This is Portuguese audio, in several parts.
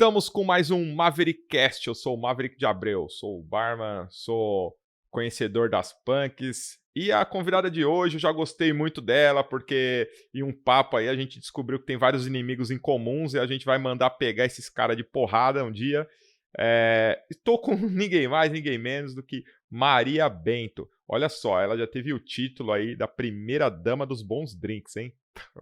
Estamos com mais um Maverickcast. Eu sou o Maverick de Abreu, sou o barman, sou conhecedor das punks. E a convidada de hoje, eu já gostei muito dela, porque em um papo aí a gente descobriu que tem vários inimigos em comuns e a gente vai mandar pegar esses caras de porrada um dia. Estou com ninguém mais, ninguém menos do que Maria Bento. Olha só, ela já teve o título aí da primeira dama dos bons drinks, hein?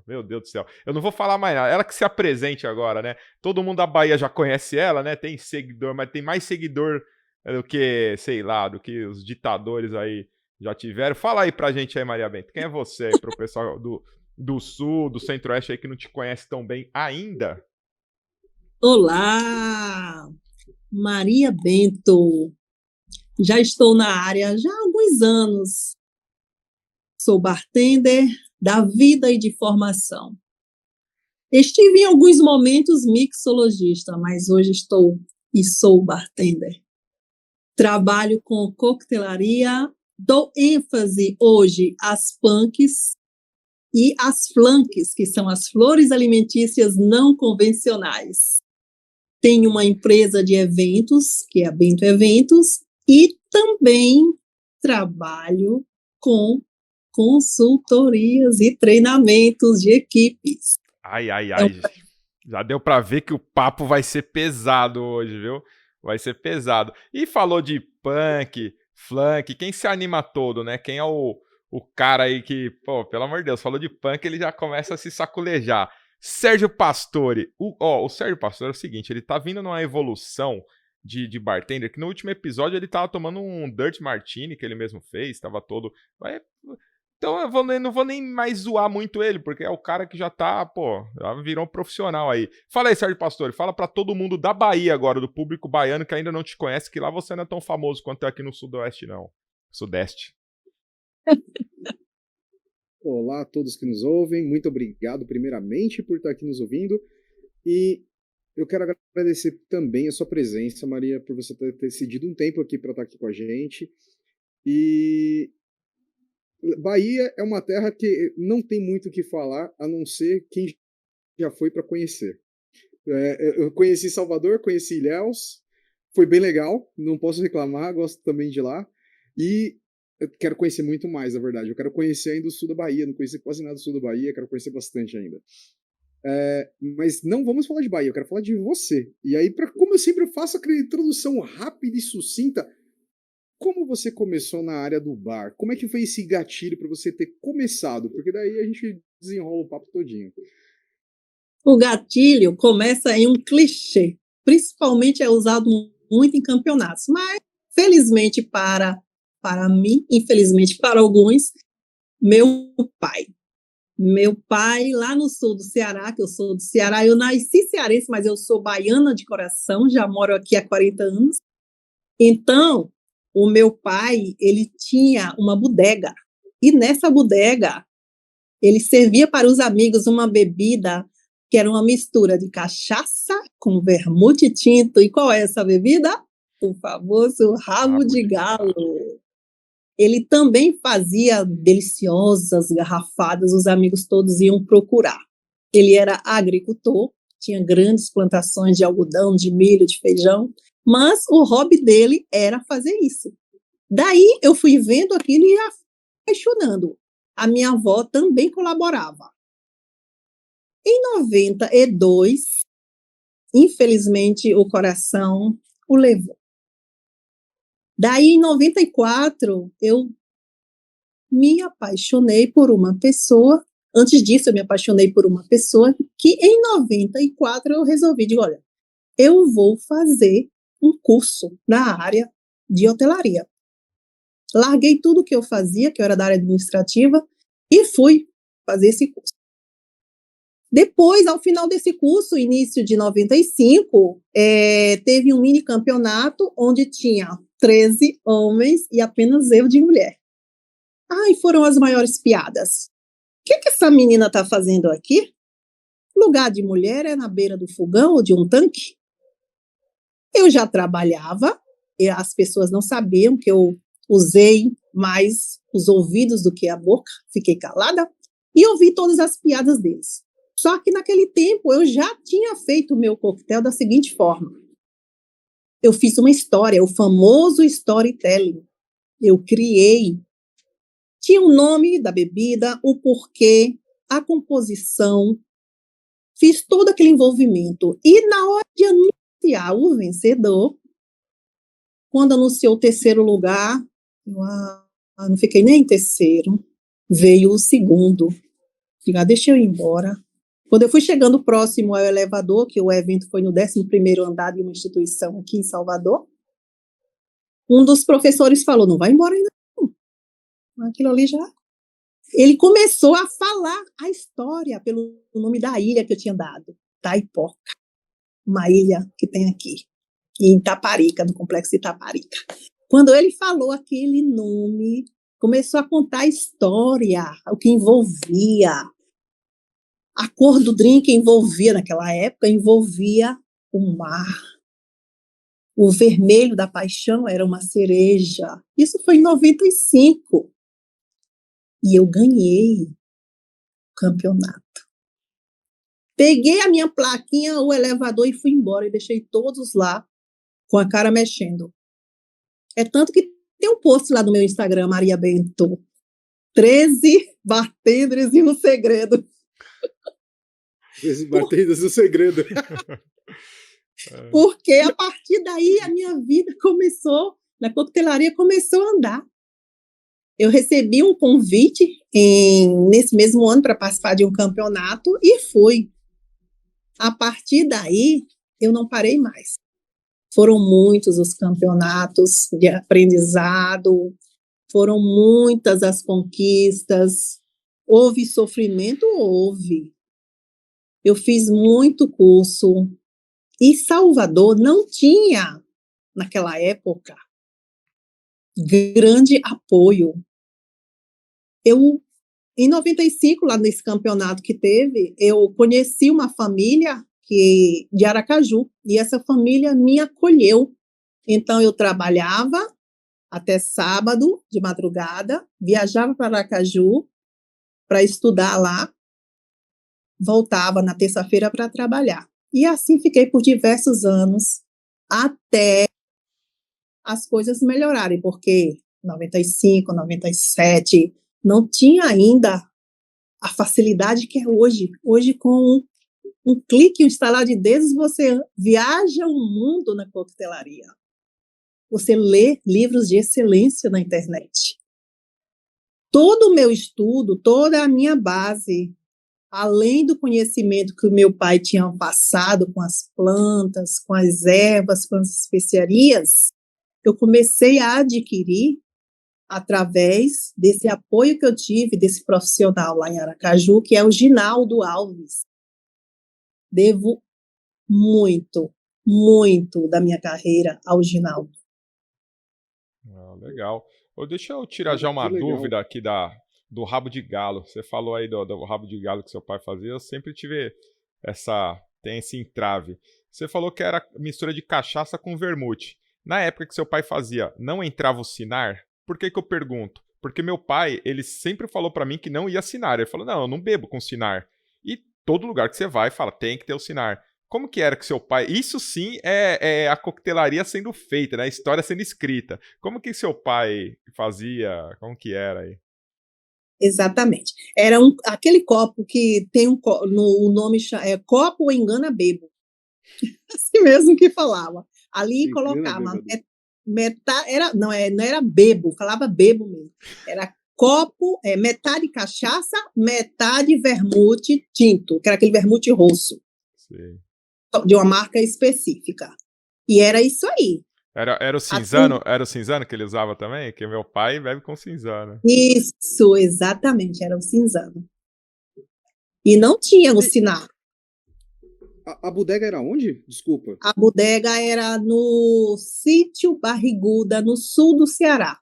Meu Deus do céu. Eu não vou falar mais nada. Ela que se apresente agora, né? Todo mundo da Bahia já conhece ela, né? Tem seguidor, mas tem mais seguidor do que, sei lá, do que os ditadores aí já tiveram. Fala aí pra gente aí, Maria Bento. Quem é você aí, pro pessoal do Sul, do Centro-Oeste aí que não te conhece tão bem ainda? Olá, Maria Bento. Já estou na área já há alguns anos. Sou bartender da vida e de formação. Estive em alguns momentos mixologista, mas hoje estou e sou bartender. Trabalho com coquetelaria, dou ênfase hoje às punks e às flanks, que são as flores alimentícias não convencionais. Tenho uma empresa de eventos, que é a Bento Eventos, e também trabalho com consultorias e treinamentos de equipes. Ai. Já deu pra ver que o papo vai ser pesado hoje, viu? Vai ser pesado. E falou de punk, funk, quem se anima todo, né? Quem é o cara aí que, pô, pelo amor de Deus, falou de punk, ele já começa a se saculejar. Sérgio Pastore. O Sérgio Pastore é o seguinte, ele tá vindo numa evolução de bartender, que no último episódio ele tava tomando um Dirt Martini que ele mesmo fez, tava todo... Então eu não vou nem mais zoar muito ele, porque é o cara que já tá, pô, já virou um profissional aí. Fala aí, Sérgio Pastore, fala pra todo mundo da Bahia agora, do público baiano que ainda não te conhece, que lá você não é tão famoso quanto é aqui no Sudoeste, não. Sudeste. Olá a todos que nos ouvem, muito obrigado primeiramente por estar aqui nos ouvindo e eu quero agradecer também a sua presença, Maria, por você ter cedido um tempo aqui para estar aqui com a gente. E Bahia é uma terra que não tem muito o que falar, a não ser quem já foi para conhecer. Eu conheci Salvador, conheci Ilhéus, foi bem legal, não posso reclamar, gosto também de lá. E eu quero conhecer muito mais, na verdade. Eu quero conhecer ainda o sul da Bahia, não conheci quase nada do sul da Bahia, quero conhecer bastante ainda. Mas não vamos falar de Bahia, eu quero falar de você. E aí, como eu sempre faço aquela introdução rápida e sucinta, como você começou na área do bar? Como é que foi esse gatilho para você ter começado? Porque daí a gente desenrola o papo todinho. O gatilho começa em um clichê, principalmente é usado muito em campeonatos, mas felizmente para mim, infelizmente para alguns, meu pai. Meu pai, lá no sul do Ceará, que eu sou do Ceará, eu nasci cearense, mas eu sou baiana de coração, já moro aqui há 40 anos. Então, o meu pai, ele tinha uma bodega, e nessa bodega, ele servia para os amigos uma bebida que era uma mistura de cachaça com vermute tinto. E qual é essa bebida? O famoso rabo de galo. Ele também fazia deliciosas garrafadas, os amigos todos iam procurar. Ele era agricultor, tinha grandes plantações de algodão, de milho, de feijão, mas o hobby dele era fazer isso. Daí eu fui vendo aquilo e apaixonando. A minha avó também colaborava. Em 92, infelizmente, o coração o levou. Daí, em 94, eu me apaixonei por uma pessoa. Antes disso, eu me apaixonei por uma pessoa que, em 94, eu resolvi, digo, olha, eu vou fazer um curso na área de hotelaria. Larguei tudo que eu fazia, que eu era da área administrativa, e fui fazer esse curso. Depois, ao final desse curso, início de 95, teve um mini campeonato onde tinha 13 homens e apenas eu de mulher. E foram as maiores piadas. O que essa menina está fazendo aqui? Lugar de mulher é na beira do fogão ou de um tanque? Eu já trabalhava, e as pessoas não sabiam que eu usei mais os ouvidos do que a boca, fiquei calada e ouvi todas as piadas deles. Só que naquele tempo eu já tinha feito o meu coquetel da seguinte forma. Eu fiz uma história, o famoso storytelling. Eu criei. Tinha o nome da bebida, o porquê, a composição. Fiz todo aquele envolvimento. E na hora de anunciar o vencedor, quando anunciou o terceiro lugar, eu não fiquei nem em terceiro. Veio o segundo. Digo, deixa eu ir embora. Quando eu fui chegando próximo ao elevador, que o evento foi no 11º andar de uma instituição aqui em Salvador, um dos professores falou, não vai embora ainda não. Aquilo ali já... Ele começou a falar a história pelo nome da ilha que eu tinha dado, Taipoca, uma ilha que tem aqui, em Itaparica, no complexo de Itaparica. Quando ele falou aquele nome, começou a contar a história, o que envolvia. A cor do drink envolvia, naquela época, envolvia o mar. O vermelho da paixão era uma cereja. Isso foi em 95. E eu ganhei o campeonato. Peguei a minha plaquinha, o elevador e fui embora. E deixei todos lá com a cara mexendo. É tanto que tem um post lá no meu Instagram, Maria Bento. 13 bartenders e um segredo. 13 bartenders e um segredo. Porque a partir daí a minha vida começou, na coquetelaria começou a andar. Eu recebi um convite nesse mesmo ano para participar de um campeonato e fui. A partir daí, eu não parei mais. Foram muitos os campeonatos de aprendizado, foram muitas as conquistas. Houve sofrimento? Houve. Eu fiz muito curso. E Salvador não tinha, naquela época, grande apoio. Em 95, lá nesse campeonato que teve, eu conheci uma família de Aracaju, e essa família me acolheu. Então, eu trabalhava até sábado, de madrugada, viajava para Aracaju para estudar lá, voltava na terça-feira para trabalhar. E assim fiquei por diversos anos, até as coisas melhorarem, porque 95, 97, não tinha ainda a facilidade que é hoje. Hoje, com um clique, um estalar de dedos, você viaja o mundo na coquetelaria. Você lê livros de excelência na internet. Todo o meu estudo, toda a minha base, além do conhecimento que o meu pai tinha passado com as plantas, com as ervas, com as especiarias, eu comecei a adquirir através desse apoio que eu tive desse profissional lá em Aracaju, que é o Ginaldo Alves. Devo muito, muito da minha carreira ao Ginaldo. Legal. Deixa eu tirar já uma dúvida aqui do rabo de galo. Você falou aí do rabo de galo que seu pai fazia. Eu sempre tive tem esse entrave. Você falou que era mistura de cachaça com vermute. Na época que seu pai fazia, não entrava o Cinar? Por que eu pergunto? Porque meu pai, ele sempre falou pra mim que não ia Cinar. Ele falou, não, eu não bebo com Cinar. E todo lugar que você vai, fala, tem que ter o Cinar. Como que era que seu pai... Isso sim é a coquetelaria sendo feita, né? A história sendo escrita. Como que seu pai fazia? Como que era aí? Exatamente. Era aquele copo que tem o nome é copo engana bebo. Assim mesmo que falava. Ali colocava metade, não era bebo, falava bebo mesmo. Era copo, metade cachaça, metade vermute tinto, que era aquele vermute rosso. Sim. De uma marca específica. E era isso aí. Era o cinzano? Era o cinzano que ele usava também? Que meu pai bebe com cinzano. Isso, exatamente, era o cinzano. E não tinha o Cinar. A bodega era onde? Desculpa. A bodega era no Sítio Barriguda, no sul do Ceará.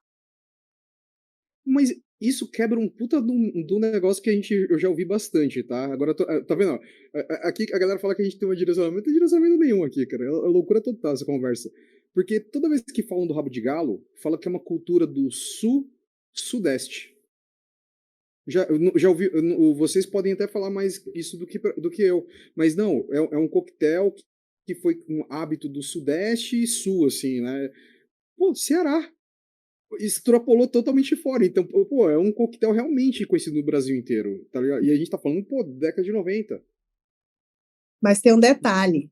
Mas isso quebra um puta do negócio que eu já ouvi bastante, tá? Agora, tá vendo? Aqui a galera fala que a gente tem um direcionamento, não tem direcionamento nenhum aqui, cara. É loucura total essa conversa. Porque toda vez que falam do rabo de galo, fala que é uma cultura do sul-sudeste. Já ouvi, vocês podem até falar mais isso do que eu, mas não, é um coquetel que foi um hábito do Sudeste e Sul, assim, né? Pô, Ceará extrapolou totalmente fora. Então, pô, é um coquetel realmente conhecido no Brasil inteiro, tá ligado? E a gente tá falando, pô, década de 90. Mas tem um detalhe.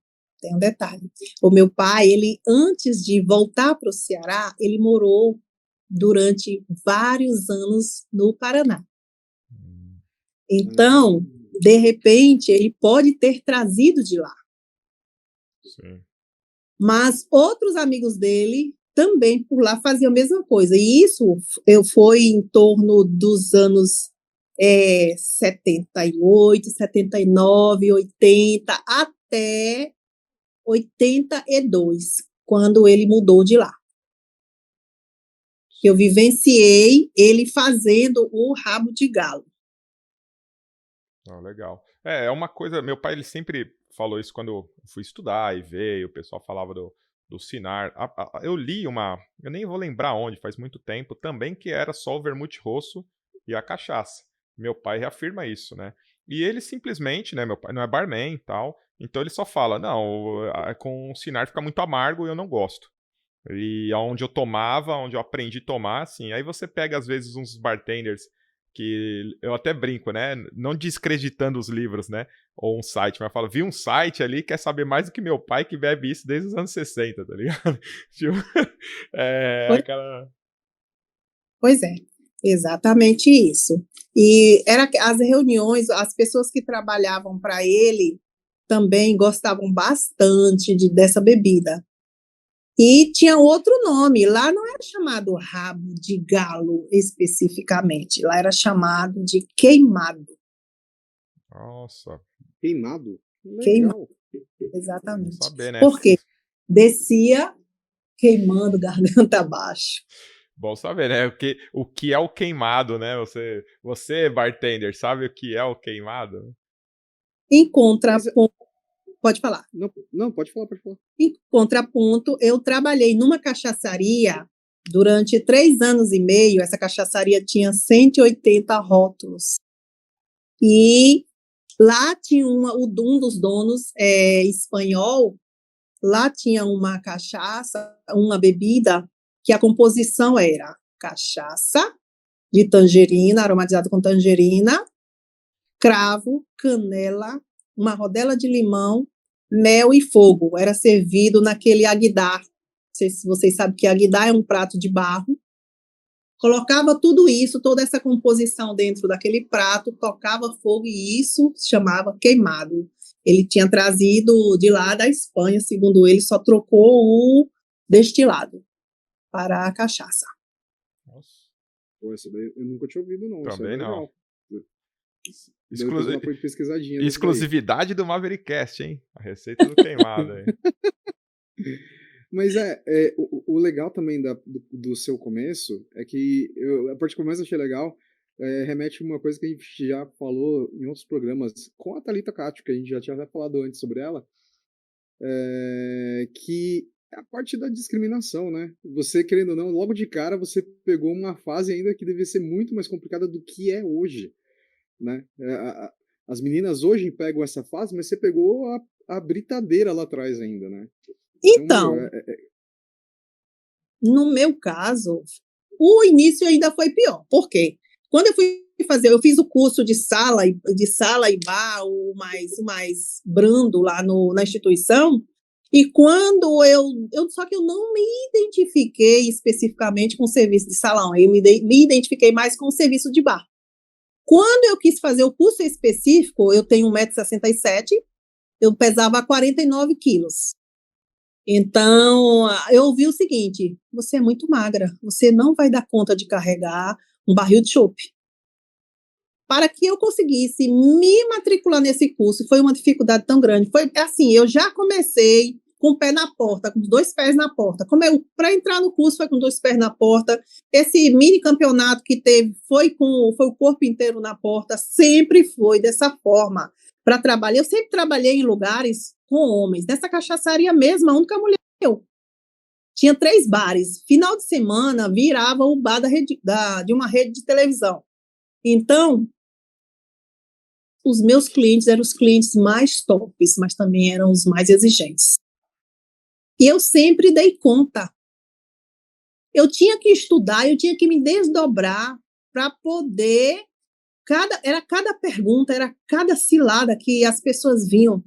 O meu pai, ele antes de voltar para o Ceará, ele morou durante vários anos no Paraná. Então, de repente, ele pode ter trazido de lá. Sim. Mas outros amigos dele também por lá faziam a mesma coisa. E isso foi em torno dos anos 78, 79, 80, até 82, quando ele mudou de lá. Eu vivenciei ele fazendo o rabo de galo. Legal. É uma coisa, meu pai ele sempre falou isso quando eu fui estudar e veio, o pessoal falava do Sinar. Eu li eu nem vou lembrar onde, faz muito tempo, também que era só o vermute rosso e a cachaça. Meu pai reafirma isso, né? E ele simplesmente, né, meu pai não é barman e tal, então ele só fala, não, com o Sinar fica muito amargo e eu não gosto. E onde eu tomava, onde eu aprendi a tomar, assim, aí você pega às vezes uns bartenders que eu até brinco, né? Não descreditando os livros, né? Ou um site, mas eu falo, vi um site ali, quer saber mais do que meu pai que bebe isso desde os anos 60, tá ligado? Tipo, aquela... Pois é, exatamente isso. E era as reuniões, as pessoas que trabalhavam para ele também gostavam bastante dessa bebida. E tinha outro nome, lá não era chamado rabo de galo especificamente, lá era chamado de queimado. Nossa. Queimado? Legal. Queimado, exatamente. Saber, né? Porque descia queimando garganta abaixo. Bom saber, né? O que é o queimado, né? Você, bartender, sabe o que é o queimado? Em contraponto, pode falar. Não, pode falar. Em contraponto, eu trabalhei numa cachaçaria durante 3 anos e meio. Essa cachaçaria tinha 180 rótulos. E lá tinha um dos donos espanhol, lá tinha uma cachaça, uma bebida, que a composição era cachaça de tangerina, aromatizada com tangerina, cravo, canela, uma rodela de limão, mel e fogo. Era servido naquele aguidar. Não sei se vocês sabem que aguidar é um prato de barro. Colocava tudo isso, toda essa composição dentro daquele prato, tocava fogo e isso se chamava queimado. Ele tinha trazido de lá da Espanha, segundo ele, só trocou o destilado para a cachaça. Nossa. Pô, essa daí eu nunca tinha ouvido, não. Também não. Exclusividade do Maverickcast, hein? A receita do queimado aí. Mas o legal também do seu começo é que a parte que eu mais achei legal remete a uma coisa que a gente já falou em outros programas com a Thalita Cátio, que a gente já tinha até falado antes sobre ela, que é a parte da discriminação, né? Você, querendo ou não, logo de cara você pegou uma fase ainda que devia ser muito mais complicada do que é hoje, né? As meninas hoje pegam essa fase, mas você pegou a britadeira lá atrás ainda, né? Então, no meu caso, o início ainda foi pior. Por quê? Quando eu fiz o curso de sala e bar, o mais brando lá na instituição, e quando só que eu não me identifiquei especificamente com o serviço de salão, eu me identifiquei mais com o serviço de bar. Quando eu quis fazer o curso específico, eu tenho 1,67 m, eu pesava 49 quilos. Então, eu ouvi o seguinte: você é muito magra, você não vai dar conta de carregar um barril de chopp. Para que eu conseguisse me matricular nesse curso, foi uma dificuldade tão grande. Foi assim, eu já comecei com o pé na porta, com os 2 pés na porta. Para entrar no curso foi com 2 pés na porta. Esse mini campeonato que teve foi o corpo inteiro na porta, sempre foi dessa forma. Para trabalhar, eu sempre trabalhei em lugares com homens. Nessa cachaçaria mesmo, a única mulher eu. Tinha 3 bares. Final de semana, virava o bar de uma rede de televisão. Então, os meus clientes eram os clientes mais tops, mas também eram os mais exigentes. E eu sempre dei conta. Eu tinha que estudar, eu tinha que me desdobrar para poder... Era cada pergunta, era cada cilada que as pessoas vinham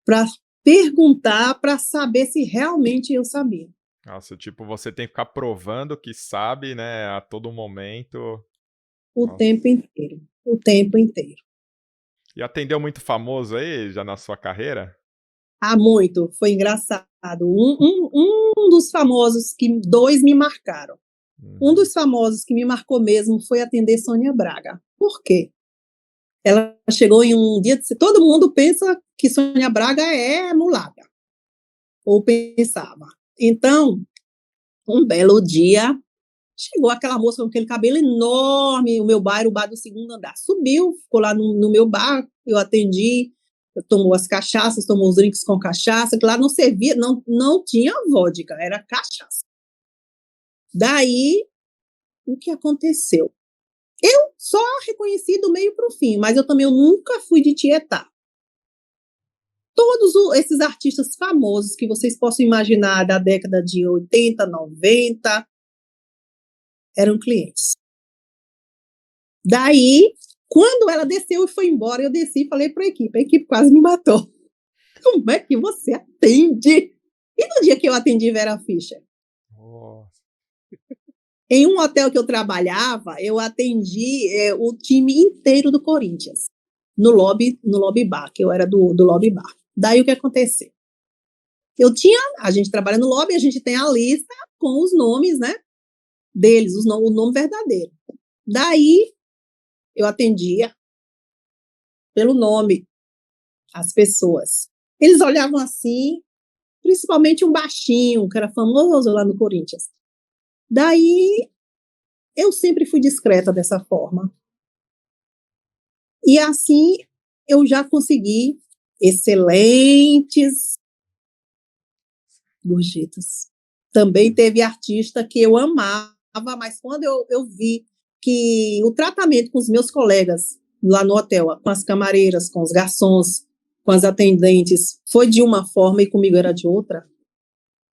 para perguntar, para saber se realmente eu sabia. Nossa, tipo, você tem que ficar provando que sabe, né, a todo momento. O Nossa. tempo inteiro. O tempo inteiro. E atendeu muito famoso aí, já na sua carreira? Ah, muito. Foi engraçado. Um dos famosos, dois me marcaram. Um dos famosos que me marcou mesmo foi atender Sônia Braga. Por quê? Ela chegou em um dia... Todo mundo pensa que Sônia Braga é mulata. Ou pensava. Então, um belo dia, chegou aquela moça com aquele cabelo enorme, o bar do segundo andar. Subiu, ficou lá no meu bar, eu atendi, tomou as cachaças, tomou os drinks com cachaça, que lá não servia, não tinha vodka, era cachaça. Daí, o que aconteceu? Eu só reconheci do meio para o fim, mas eu nunca fui de tietar. Todos esses artistas famosos que vocês possam imaginar da década de 80, 90, eram clientes. Daí, quando ela desceu e foi embora, eu desci e falei para a equipe quase me matou. Como é que você atende? E no dia que eu atendi Vera Fischer? Nossa. Em um hotel que eu trabalhava, eu atendi o time inteiro do Corinthians, no lobby bar, que eu era do lobby bar. Daí o que aconteceu? A gente trabalha no lobby, a gente tem a lista com os nomes, né, deles, o nome verdadeiro. Daí eu atendia pelo nome as pessoas. Eles olhavam assim, principalmente um baixinho, que era famoso lá no Corinthians. Daí eu sempre fui discreta dessa forma. E assim eu já consegui excelentes gorjetas. Também teve artista que eu amava, mas quando eu vi que o tratamento com os meus colegas lá no hotel, com as camareiras, com os garçons, com as atendentes, foi de uma forma e comigo era de outra,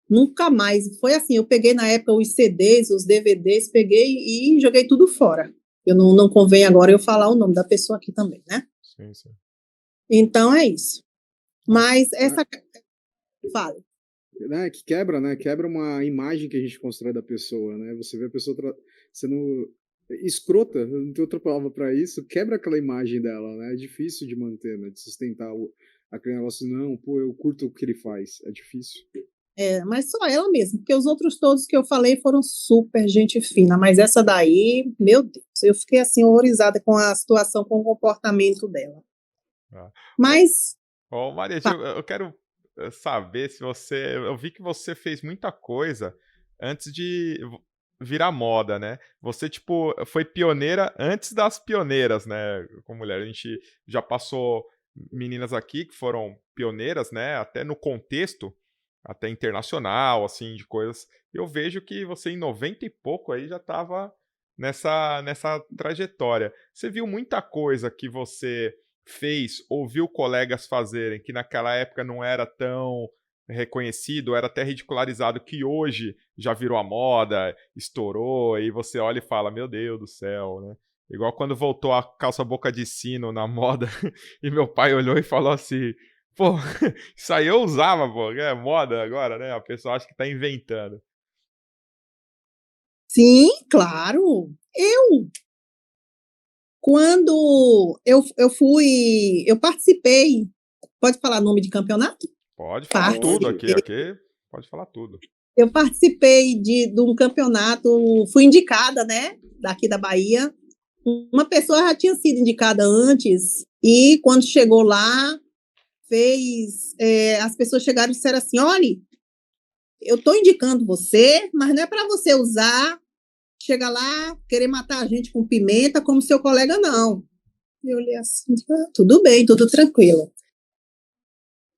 nunca mais. Foi assim, eu peguei na época os CDs, os DVDs, peguei e joguei tudo fora. Eu não convém agora eu falar o nome da pessoa aqui também, né? Sim, sim. Então é isso. Mas essa... Fala. Né, que quebra, né? Quebra uma imagem que a gente constrói da pessoa, né? Você vê a pessoa sendo escrota, não tem outra palavra para isso, quebra aquela imagem dela, né? É difícil de manter, né? De sustentar aquele negócio, não, pô, eu curto o que ele faz, é difícil. Mas só ela mesma, porque os outros todos que eu falei foram super gente fina, mas essa daí, meu Deus, eu fiquei assim horrorizada com a situação, com o comportamento dela. Mas... Maria, eu quero saber se você... Eu vi que você fez muita coisa antes de virar moda, né? Você, tipo, foi pioneira antes das pioneiras, né? Como mulher, a gente já passou meninas aqui que foram pioneiras, né? Até no contexto, até internacional, assim, de coisas. Eu vejo que você em 90 e pouco aí já estava nessa trajetória. Você viu muita coisa que você fez, ouviu colegas fazerem, que naquela época não era tão reconhecido, era até ridicularizado, que hoje já virou a moda, estourou, e você olha e fala, meu Deus do céu, né? Igual quando voltou a calça boca de sino na moda, e meu pai olhou e falou assim, pô, isso aí eu usava, pô, é moda agora, né? A pessoa acha que tá inventando. Sim, claro. Quando eu participei, pode falar nome de campeonato? Pode falar tudo aqui, pode falar tudo. Eu participei de um campeonato, fui indicada, né, daqui da Bahia. Uma pessoa já tinha sido indicada antes, e quando chegou lá, as pessoas chegaram e disseram assim, olha, eu estou indicando você, mas não é para você usar, chega lá, querer matar a gente com pimenta como seu colega, não. Eu olhei assim, tudo bem, tudo tranquilo.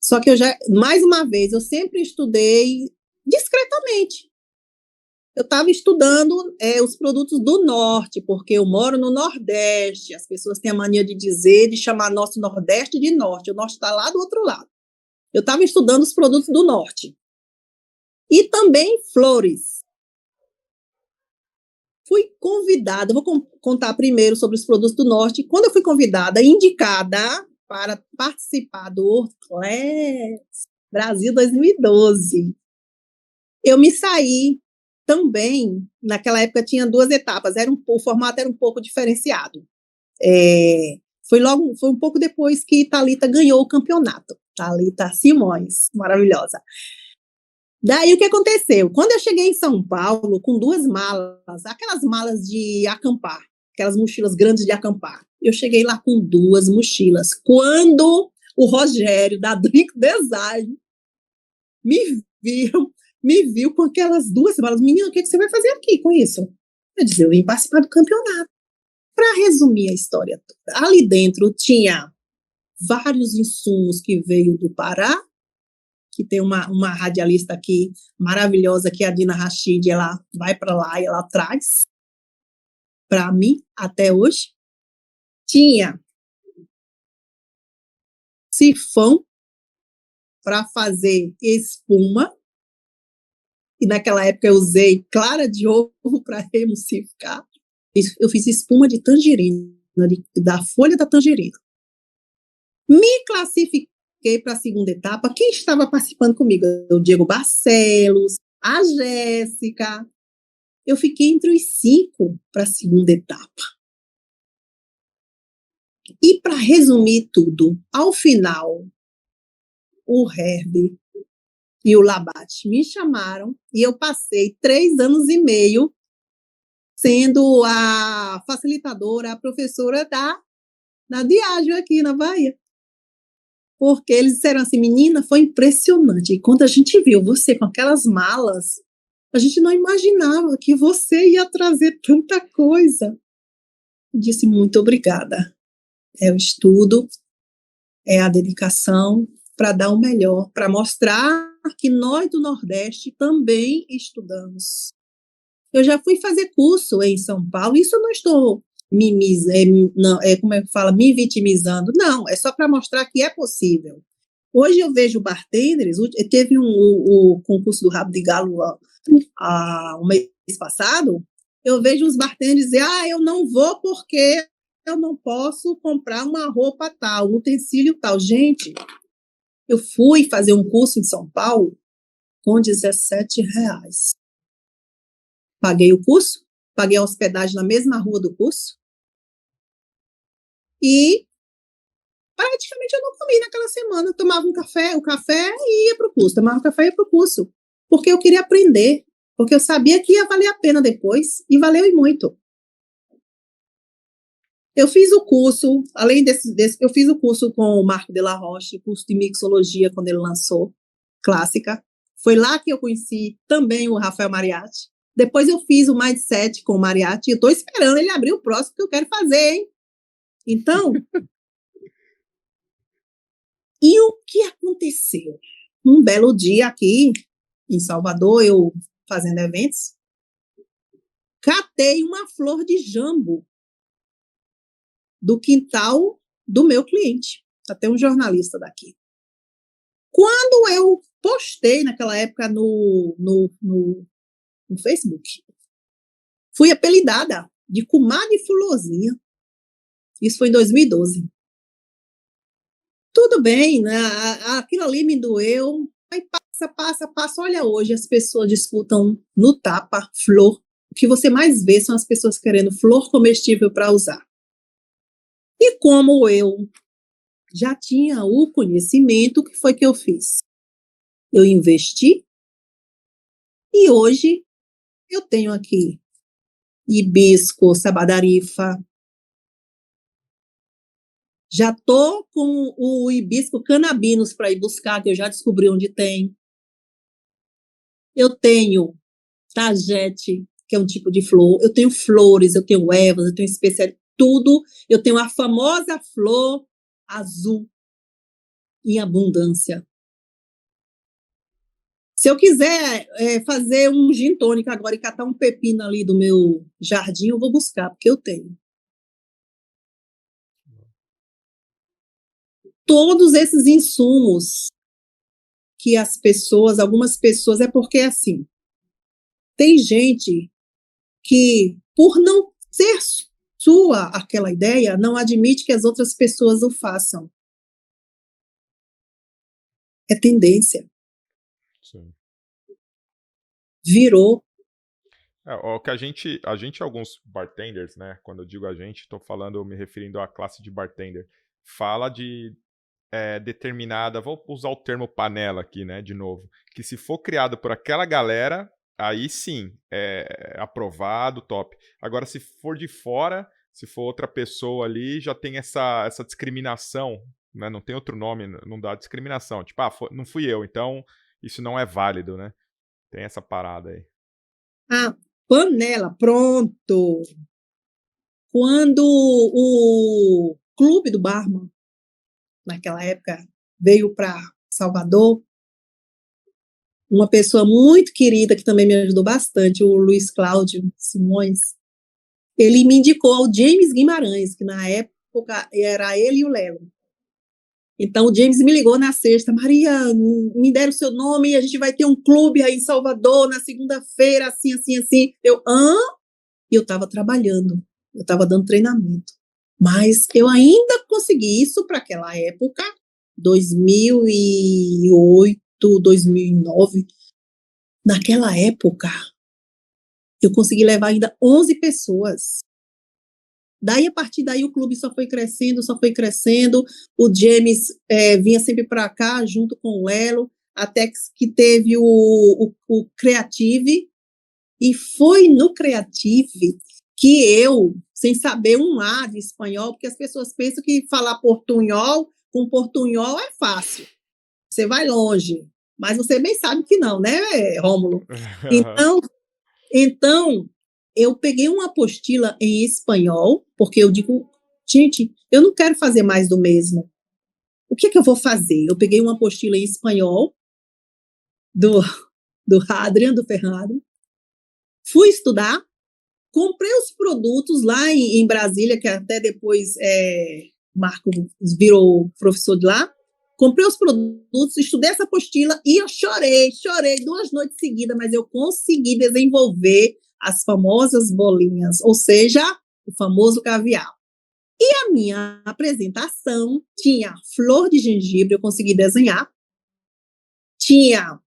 Só que mais uma vez, eu sempre estudei discretamente. eu estava estudando os produtos do Norte, porque eu moro no Nordeste. As pessoas têm a mania de chamar nosso Nordeste de Norte. O Norte está lá do outro lado. Eu estava estudando os produtos do Norte. E também flores. Fui convidada, vou contar primeiro sobre os produtos do Norte. Quando eu fui convidada, indicada para participar do World Class Brasil 2012, eu me saí também. Naquela época tinha 2 etapas, o formato era um pouco diferenciado. Foi um pouco depois que Thalita ganhou o campeonato. Thalita Simões, maravilhosa. Daí o que aconteceu? Quando eu cheguei em São Paulo com 2 malas, aquelas malas de acampar, aquelas mochilas grandes de acampar, eu cheguei lá com 2 mochilas. Quando o Rogério, da Drink Design, me viu com aquelas 2 malas, menina, o que você vai fazer aqui com isso? Eu disse, eu vim participar do campeonato. Para resumir a história toda, ali dentro tinha vários insumos que veio do Pará, que tem uma radialista aqui maravilhosa, que é a Dina Rachid, ela vai para lá e ela traz para mim até hoje. Tinha sifão para fazer espuma, e naquela época eu usei clara de ovo para emulsificar. Eu fiz espuma de tangerina, da folha da tangerina. Me classifiquei para a segunda etapa. Quem estava participando comigo? O Diego Barcelos, a Jéssica. Eu fiquei entre os 5 para a segunda etapa. E para resumir tudo, ao final, o Herbie e o Labate me chamaram e eu passei 3 anos e meio sendo a facilitadora, a professora da Diageo aqui na Bahia. Porque eles disseram assim, menina, foi impressionante. E quando a gente viu você com aquelas malas, a gente não imaginava que você ia trazer tanta coisa. Eu disse, muito obrigada. É o estudo, é a dedicação para dar o melhor, para mostrar que nós do Nordeste também estudamos. Eu já fui fazer curso em São Paulo, isso eu não estou me vitimizando, não, é só para mostrar que é possível. Hoje eu vejo bartenders, teve o concurso do Rabo de Galo um mês passado, eu vejo os bartenders dizer, eu não vou porque eu não posso comprar uma roupa tal, um utensílio tal. Gente, eu fui fazer um curso em São Paulo com R$17. Paguei o curso, paguei a hospedagem na mesma rua do curso e praticamente eu não comi naquela semana. Eu tomava o café e ia para o curso, tomava um café e ia para o curso, porque eu queria aprender, porque eu sabia que ia valer a pena depois, e valeu e muito. Eu fiz o curso, além desse, eu fiz o curso com o Marco de la Roche, curso de mixologia, quando ele lançou, clássica. Foi lá que eu conheci também o Rafael Mariatti. Depois eu fiz o Mindset com o Mariatti, e eu estou esperando ele abrir o próximo que eu quero fazer, hein? Então, e o que aconteceu? Um belo dia aqui em Salvador, eu fazendo eventos, catei uma flor de jambo do quintal do meu cliente, até um jornalista daqui. Quando eu postei naquela época no Facebook, fui apelidada de Comadre Florzinha. Isso foi em 2012. Tudo bem, né? Aquilo ali me doeu. Aí passa. Olha, hoje as pessoas disputam no tapa flor. O que você mais vê são as pessoas querendo flor comestível para usar. E como eu já tinha o conhecimento, o que foi que eu fiz? Eu investi e hoje eu tenho aqui hibisco, sabadarifa. Já estou com o hibisco cannabinus para ir buscar, que eu já descobri onde tem. Eu tenho tagete, que é um tipo de flor. Eu tenho flores, eu tenho ervas, eu tenho especiarias, tudo. Eu tenho a famosa flor azul em abundância. Se eu quiser fazer um gin tônico agora e catar um pepino ali do meu jardim, eu vou buscar, porque eu tenho. Todos esses insumos que algumas pessoas, é porque assim, tem gente que, por não ser sua aquela ideia, não admite que as outras pessoas o façam. É tendência. Sim. Virou. O que a gente, alguns bartenders, né? Quando eu digo a gente, estou falando, me referindo à classe de bartender, fala de determinada, vou usar o termo panela aqui, né? De novo, que se for criado por aquela galera, aí sim é aprovado, top. Agora, se for de fora, se for outra pessoa ali, já tem essa discriminação, né? Não tem outro nome, não dá discriminação. Tipo, não fui eu, então isso não é válido, né? Tem essa parada aí. Ah, panela, pronto. Quando o Clube do Barman, naquela época, veio para Salvador, uma pessoa muito querida, que também me ajudou bastante, o Luiz Cláudio Simões, ele me indicou ao James Guimarães, que na época era ele e o Léo. Então, o James me ligou na sexta, Maria, me deram o seu nome, a gente vai ter um clube aí em Salvador, na segunda-feira, assim, assim, assim. E eu estava trabalhando, eu estava dando treinamento. Mas eu ainda consegui isso para aquela época, 2008, 2009. Naquela época, eu consegui levar ainda 11 pessoas. Daí, a partir daí, o clube só foi crescendo, só foi crescendo. O James vinha sempre para cá, junto com o Lelo, até que teve o Creative. E foi no Creative que eu, sem saber um A de espanhol, porque as pessoas pensam que falar portunhol com portunhol é fácil. Você vai longe. Mas você bem sabe que não, né, Rômulo? Então, eu peguei uma apostila em espanhol, porque eu digo, gente, eu não quero fazer mais do mesmo. O que eu vou fazer? Eu peguei uma apostila em espanhol do Adrian, do Ferrari, fui estudar, comprei os produtos lá em Brasília, que até depois Marco virou professor de lá, comprei os produtos, estudei essa apostila e eu chorei 2 noites seguidas, mas eu consegui desenvolver as famosas bolinhas, ou seja, o famoso caviar. E a minha apresentação tinha flor de gengibre, eu consegui desenhar, tinha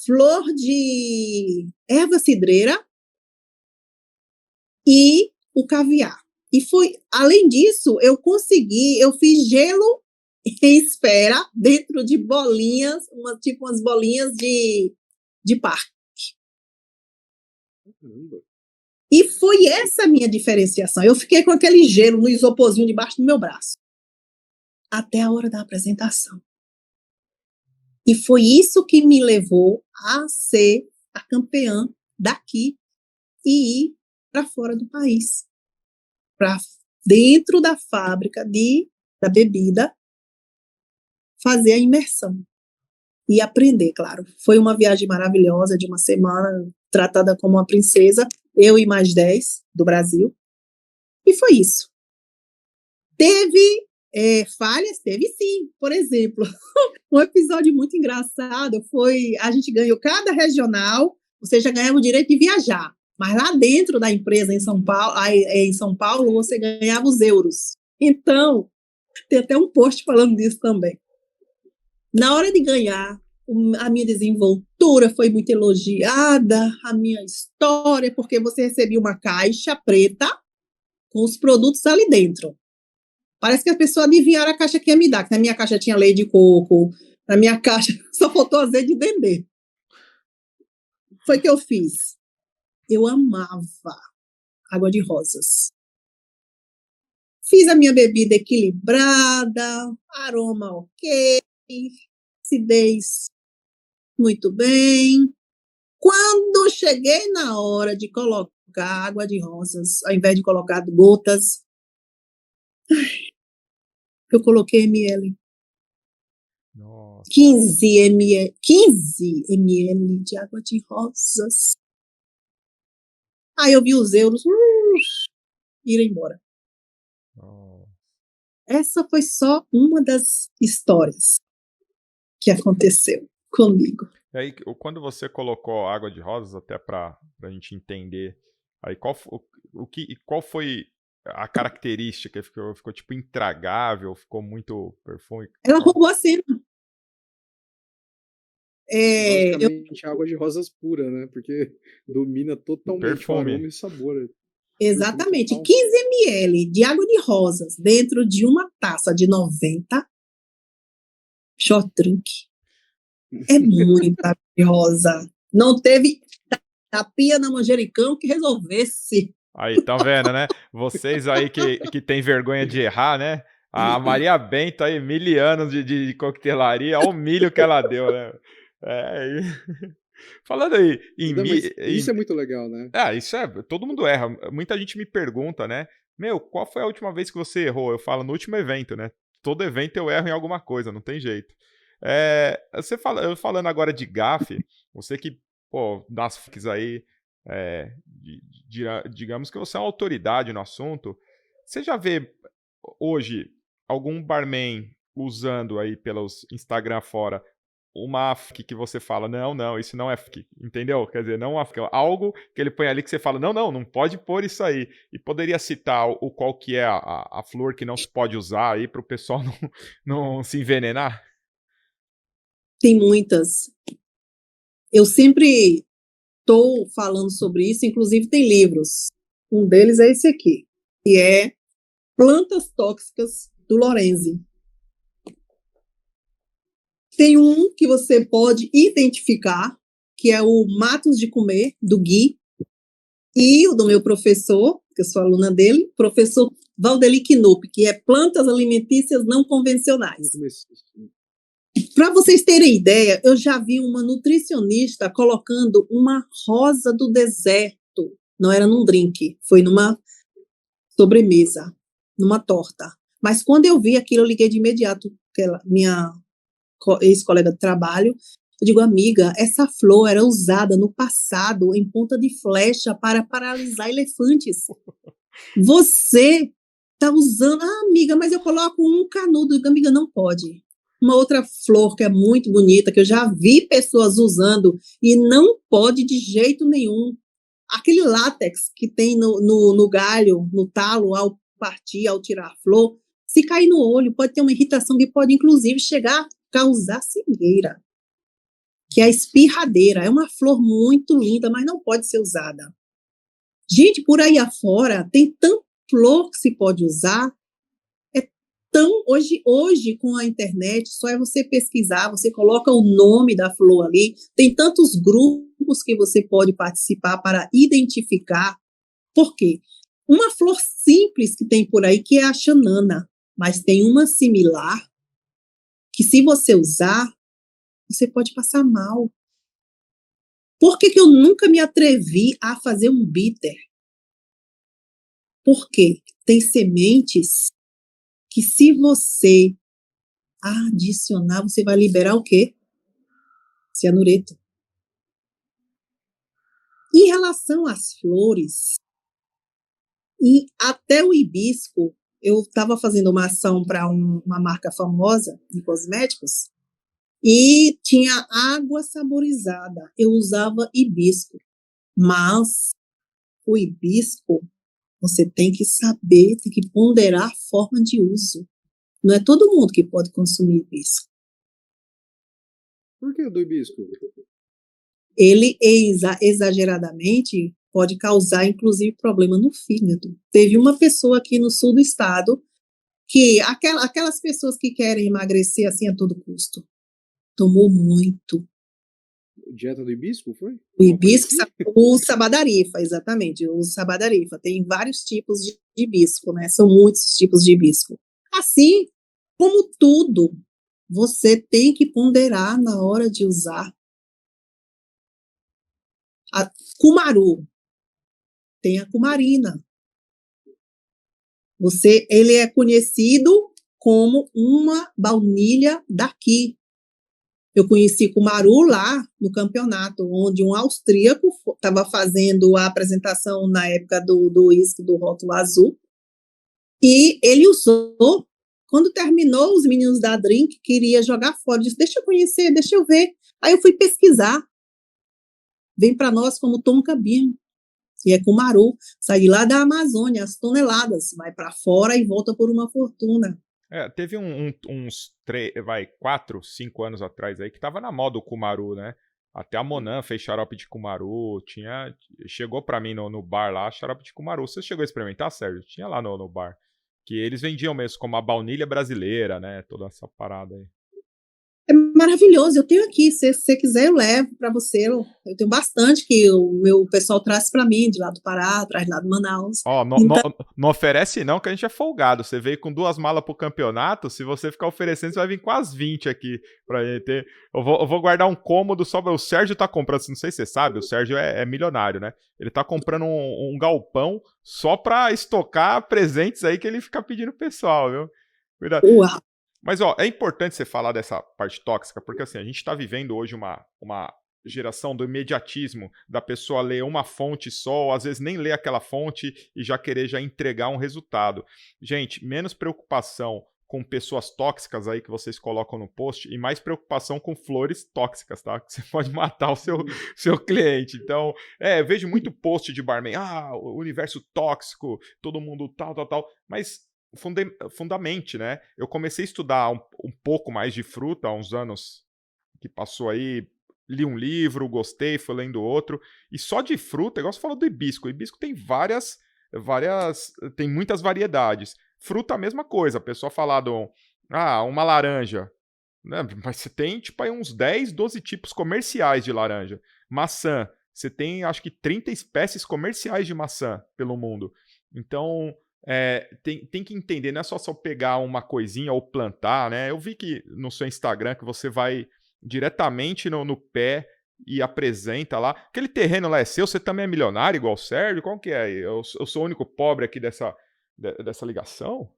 flor de erva cidreira e o caviar. E foi, além disso, eu fiz gelo em esfera dentro de bolinhas, tipo umas bolinhas de parque. E foi essa a minha diferenciação. Eu fiquei com aquele gelo no isoporzinho debaixo do meu braço. Até a hora da apresentação. E foi isso que me levou a ser a campeã daqui e ir para fora do país. Para dentro da fábrica da bebida, fazer a imersão. E aprender, claro. Foi uma viagem maravilhosa de uma semana, tratada como uma princesa, eu e mais 10 do Brasil. E foi isso. Teve falhas? Teve sim. Por exemplo, um episódio muito engraçado foi, a gente ganhou cada regional, você já ganhava o direito de viajar. Mas lá dentro da empresa em São Paulo, você ganhava os euros. Então, tem até um post falando disso também. Na hora de ganhar, a minha desenvoltura foi muito elogiada, a minha história, porque você recebia uma caixa preta com os produtos ali dentro. Parece que a pessoa adivinharam a caixa que ia me dar, que na minha caixa tinha leite de coco, na minha caixa só faltou azeite de dendê. Foi o que eu fiz. Eu amava água de rosas. Fiz a minha bebida equilibrada, aroma ok, acidez muito bem. Quando cheguei na hora de colocar água de rosas, ao invés de colocar gotas, eu coloquei ml. Nossa. 15 ml de água de rosas. Aí eu vi os euros irem embora. Oh. Essa foi só uma das histórias que aconteceu comigo. E aí, quando você colocou água de rosas, até para a gente entender, aí qual foi a característica? Ficou tipo intragável, ficou muito perfume? Ela roubou a cena. Basicamente água de rosas pura, né? Porque domina totalmente Perfume. o aroma e sabor. Exatamente. 15 ml de água de rosas dentro de uma taça de 90. Short drink. É muito rosa. Não teve tapinha na manjericão que resolvesse. Aí, tá vendo, né? Vocês aí que tem vergonha de errar, né? A Maria Bento aí, 1000 anos de coquetelaria, olha o milho que ela deu, né? Falando aí em Não, mas isso é muito legal, né? Isso todo mundo erra. Muita gente me pergunta, né? Meu, qual foi a última vez que você errou? Eu falo no último evento, né? Todo evento eu erro em alguma coisa, não tem jeito. Eu falando agora de gafe, você que, pô, das FICs aí, digamos que você é uma autoridade no assunto, você já vê hoje algum barman usando aí pelos Instagram fora uma FIC que você fala, não, isso não é FIC, entendeu? Quer dizer, não uma FIC, algo que ele põe ali que você fala, não pode pôr isso aí. E poderia citar qual que é a flor que não se pode usar aí para o pessoal não se envenenar? Tem muitas. Eu sempre estou falando sobre isso, inclusive tem livros. Um deles é esse aqui, que é Plantas Tóxicas, do Lorenzi. Tem um que você pode identificar, que é o Matos de Comer, do Gui, e o do meu professor, que eu sou aluna dele, professor Valdeli Knupp, que é Plantas Alimentícias Não Convencionais. Para vocês terem ideia, eu já vi uma nutricionista colocando uma rosa do deserto, não era num drink, foi numa sobremesa, numa torta. Mas quando eu vi aquilo, eu liguei de imediato, minha ex-colega de trabalho, eu digo, amiga, essa flor era usada no passado em ponta de flecha para paralisar elefantes. Você está usando, amiga, mas eu coloco um canudo, amiga, não pode. Uma outra flor que é muito bonita, que eu já vi pessoas usando e não pode de jeito nenhum. Aquele látex que tem no galho, no talo, ao partir, ao tirar a flor, se cair no olho, pode ter uma irritação que pode, inclusive, chegar a causar cegueira, que é a espirradeira. É uma flor muito linda, mas não pode ser usada. Gente, por aí afora, tem tanta flor que se pode usar. Hoje, com a internet, só é você pesquisar, você coloca o nome da flor ali, tem tantos grupos que você pode participar para identificar. Por quê? Uma flor simples que tem por aí, que é a xanana, mas tem uma similar, que se você usar, você pode passar mal. Por que eu nunca me atrevi a fazer um bitter? Porque tem sementes que se você adicionar, você vai liberar o quê? Cianureto. Em relação às flores, e até o hibisco, eu estava fazendo uma ação para uma marca famosa de cosméticos e tinha água saborizada. Eu usava hibisco, mas o hibisco você tem que saber, tem que ponderar a forma de uso. Não é todo mundo que pode consumir hibisco. Por que do hibisco? Ele exageradamente pode causar, inclusive, problema no fígado. Teve uma pessoa aqui no sul do estado que, aquelas pessoas que querem emagrecer assim a todo custo, tomou muito. Dieta do hibisco, foi? O hibisco, o sabadarifa, exatamente, o sabadarifa. Tem vários tipos de hibisco, né? São muitos tipos de hibisco. Assim como tudo, você tem que ponderar na hora de usar. A cumaru, tem a cumarina. Ele é conhecido como uma baunilha daqui. Eu conheci Cumaru lá no campeonato, onde um austríaco estava fazendo a apresentação na época do uísque do rótulo azul, e ele usou. Quando terminou, os meninos da Drink queriam jogar fora. Eu disse, deixa eu conhecer, deixa eu ver. Aí eu fui pesquisar. Vem para nós como Tonka Bean, que é Cumaru. Sai lá da Amazônia, as toneladas. Vai para fora e volta por uma fortuna. Teve uns 4, 5 anos atrás aí que tava na moda o Cumaru, né? Até a Monan fez xarope de Cumaru, chegou pra mim no bar lá, xarope de Cumaru. Você chegou a experimentar, Sérgio? Tinha lá no bar. Que eles vendiam mesmo como a baunilha brasileira, né? Toda essa parada aí. É maravilhoso, eu tenho aqui, se você quiser eu levo para você, eu tenho bastante que o meu pessoal traz para mim, de lá do Pará, traz lá do Manaus. Não oferece não, que a gente é folgado, você veio com 2 malas pro campeonato, se você ficar oferecendo, você vai vir com as 20 aqui pra gente. Eu vou guardar um cômodo só, o Sérgio tá comprando, não sei se você sabe, o Sérgio é milionário, né? Ele tá comprando um galpão só pra estocar presentes aí que ele fica pedindo pro pessoal, viu? Cuidado. Uau. Mas, é importante você falar dessa parte tóxica, porque, assim, a gente tá vivendo hoje uma geração do imediatismo, da pessoa ler uma fonte só, ou às vezes nem ler aquela fonte e já querer já entregar um resultado. Gente, menos preocupação com pessoas tóxicas aí que vocês colocam no post e mais preocupação com flores tóxicas, tá? Que você pode matar o seu cliente. Então, eu vejo muito post de barman, o universo tóxico, todo mundo tal, mas fundamente, né? Eu comecei a estudar um pouco mais de fruta há uns anos que passou aí, li um livro, gostei, fui lendo outro, e só de fruta, igual você falou do hibisco, o hibisco tem tem muitas variedades. Fruta, a mesma coisa, a pessoa fala uma laranja, né? Mas você tem tipo aí uns 10, 12 tipos comerciais de laranja. Maçã, você tem acho que 30 espécies comerciais de maçã pelo mundo. Então, tem que entender, não é só pegar uma coisinha ou plantar, né? Eu vi que no seu Instagram que você vai diretamente no pé e apresenta lá. Aquele terreno lá é seu? Você também é milionário igual o Sérgio? Qual que é? Eu sou o único pobre aqui dessa ligação?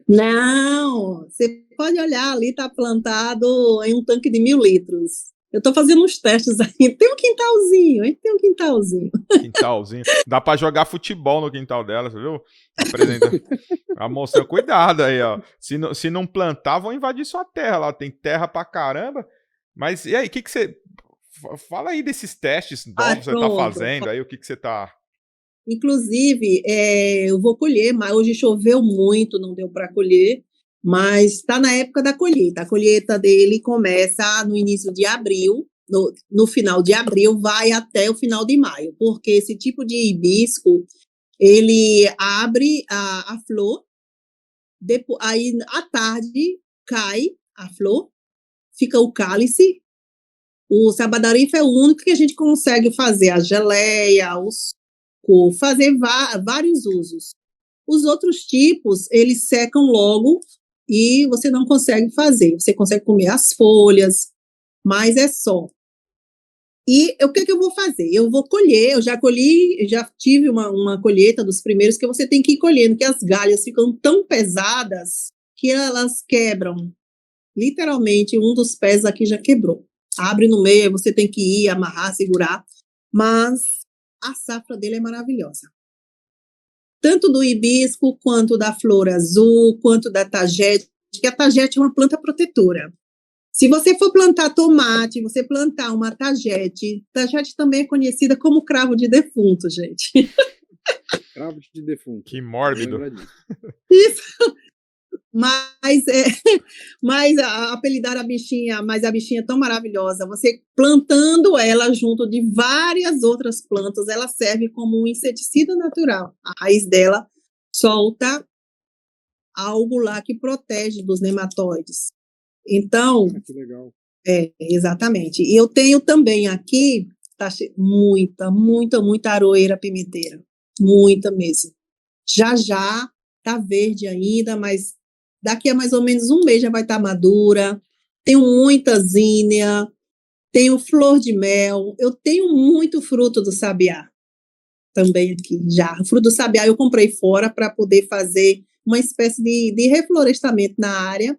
Não, você pode olhar ali, tá plantado em um tanque de 1.000 litros. Eu tô fazendo uns testes aí. Tem um quintalzinho, a gente tem um quintalzinho. Quintalzinho. Dá pra jogar futebol no quintal dela, você viu? A moça, cuidado aí, ó. Se não plantar, vão invadir sua terra lá. Tem terra pra caramba. Mas e aí, o que você... Fala aí desses testes novos que você tá fazendo aí, o que você tá... Inclusive, eu vou colher, mas hoje choveu muito, não deu para colher. Mas está na época da colheita. A colheita dele começa no início de abril, no final de abril, vai até o final de maio, porque esse tipo de hibisco, ele abre a flor, depois, aí à tarde cai a flor, fica o cálice. O sabadarife é o único que a gente consegue fazer a geleia, o suco, fazer vários usos. Os outros tipos, eles secam logo, e você não consegue fazer. Você consegue comer as folhas, mas é só. E o que eu vou fazer? Eu vou colher, eu já colhi, já tive uma colheita dos primeiros que você tem que ir colhendo, que as galhas ficam tão pesadas que elas quebram. Literalmente, um dos pés aqui já quebrou. Abre no meio, você tem que ir, amarrar, segurar. Mas a safra dele é maravilhosa. Tanto do hibisco, quanto da flor azul, quanto da tagete, que a tagete é uma planta protetora. Se você for plantar tomate, você plantar uma tagete também é conhecida como cravo de defunto, gente. Cravo de defunto. Que mórbido. Isso. Mas apelidar a bichinha, mas a bichinha é tão maravilhosa. Você plantando ela junto de várias outras plantas, ela serve como um inseticida natural. A raiz dela solta algo lá que protege dos nematóides. Então, que legal. Exatamente. E eu tenho também aqui muita aroeira pimenteira. Muita mesmo. Já tá verde ainda, mas daqui a mais ou menos um mês já vai estar madura. Tenho muita zinnia, tenho flor de mel, eu tenho muito fruto do sabiá também aqui já. O fruto do sabiá eu comprei fora para poder fazer uma espécie de reflorestamento na área.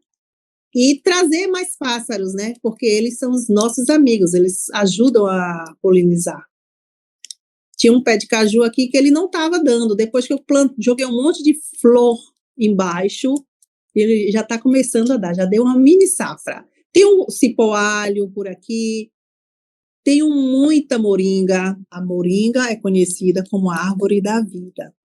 E trazer mais pássaros, né? Porque eles são os nossos amigos, eles ajudam a polinizar. Tinha um pé de caju aqui que ele não estava dando. Depois que eu joguei um monte de flor embaixo, ele já está começando a dar, já deu uma mini safra. Tem um cipó-alho por aqui, tem muita moringa. A moringa é conhecida como a árvore da vida.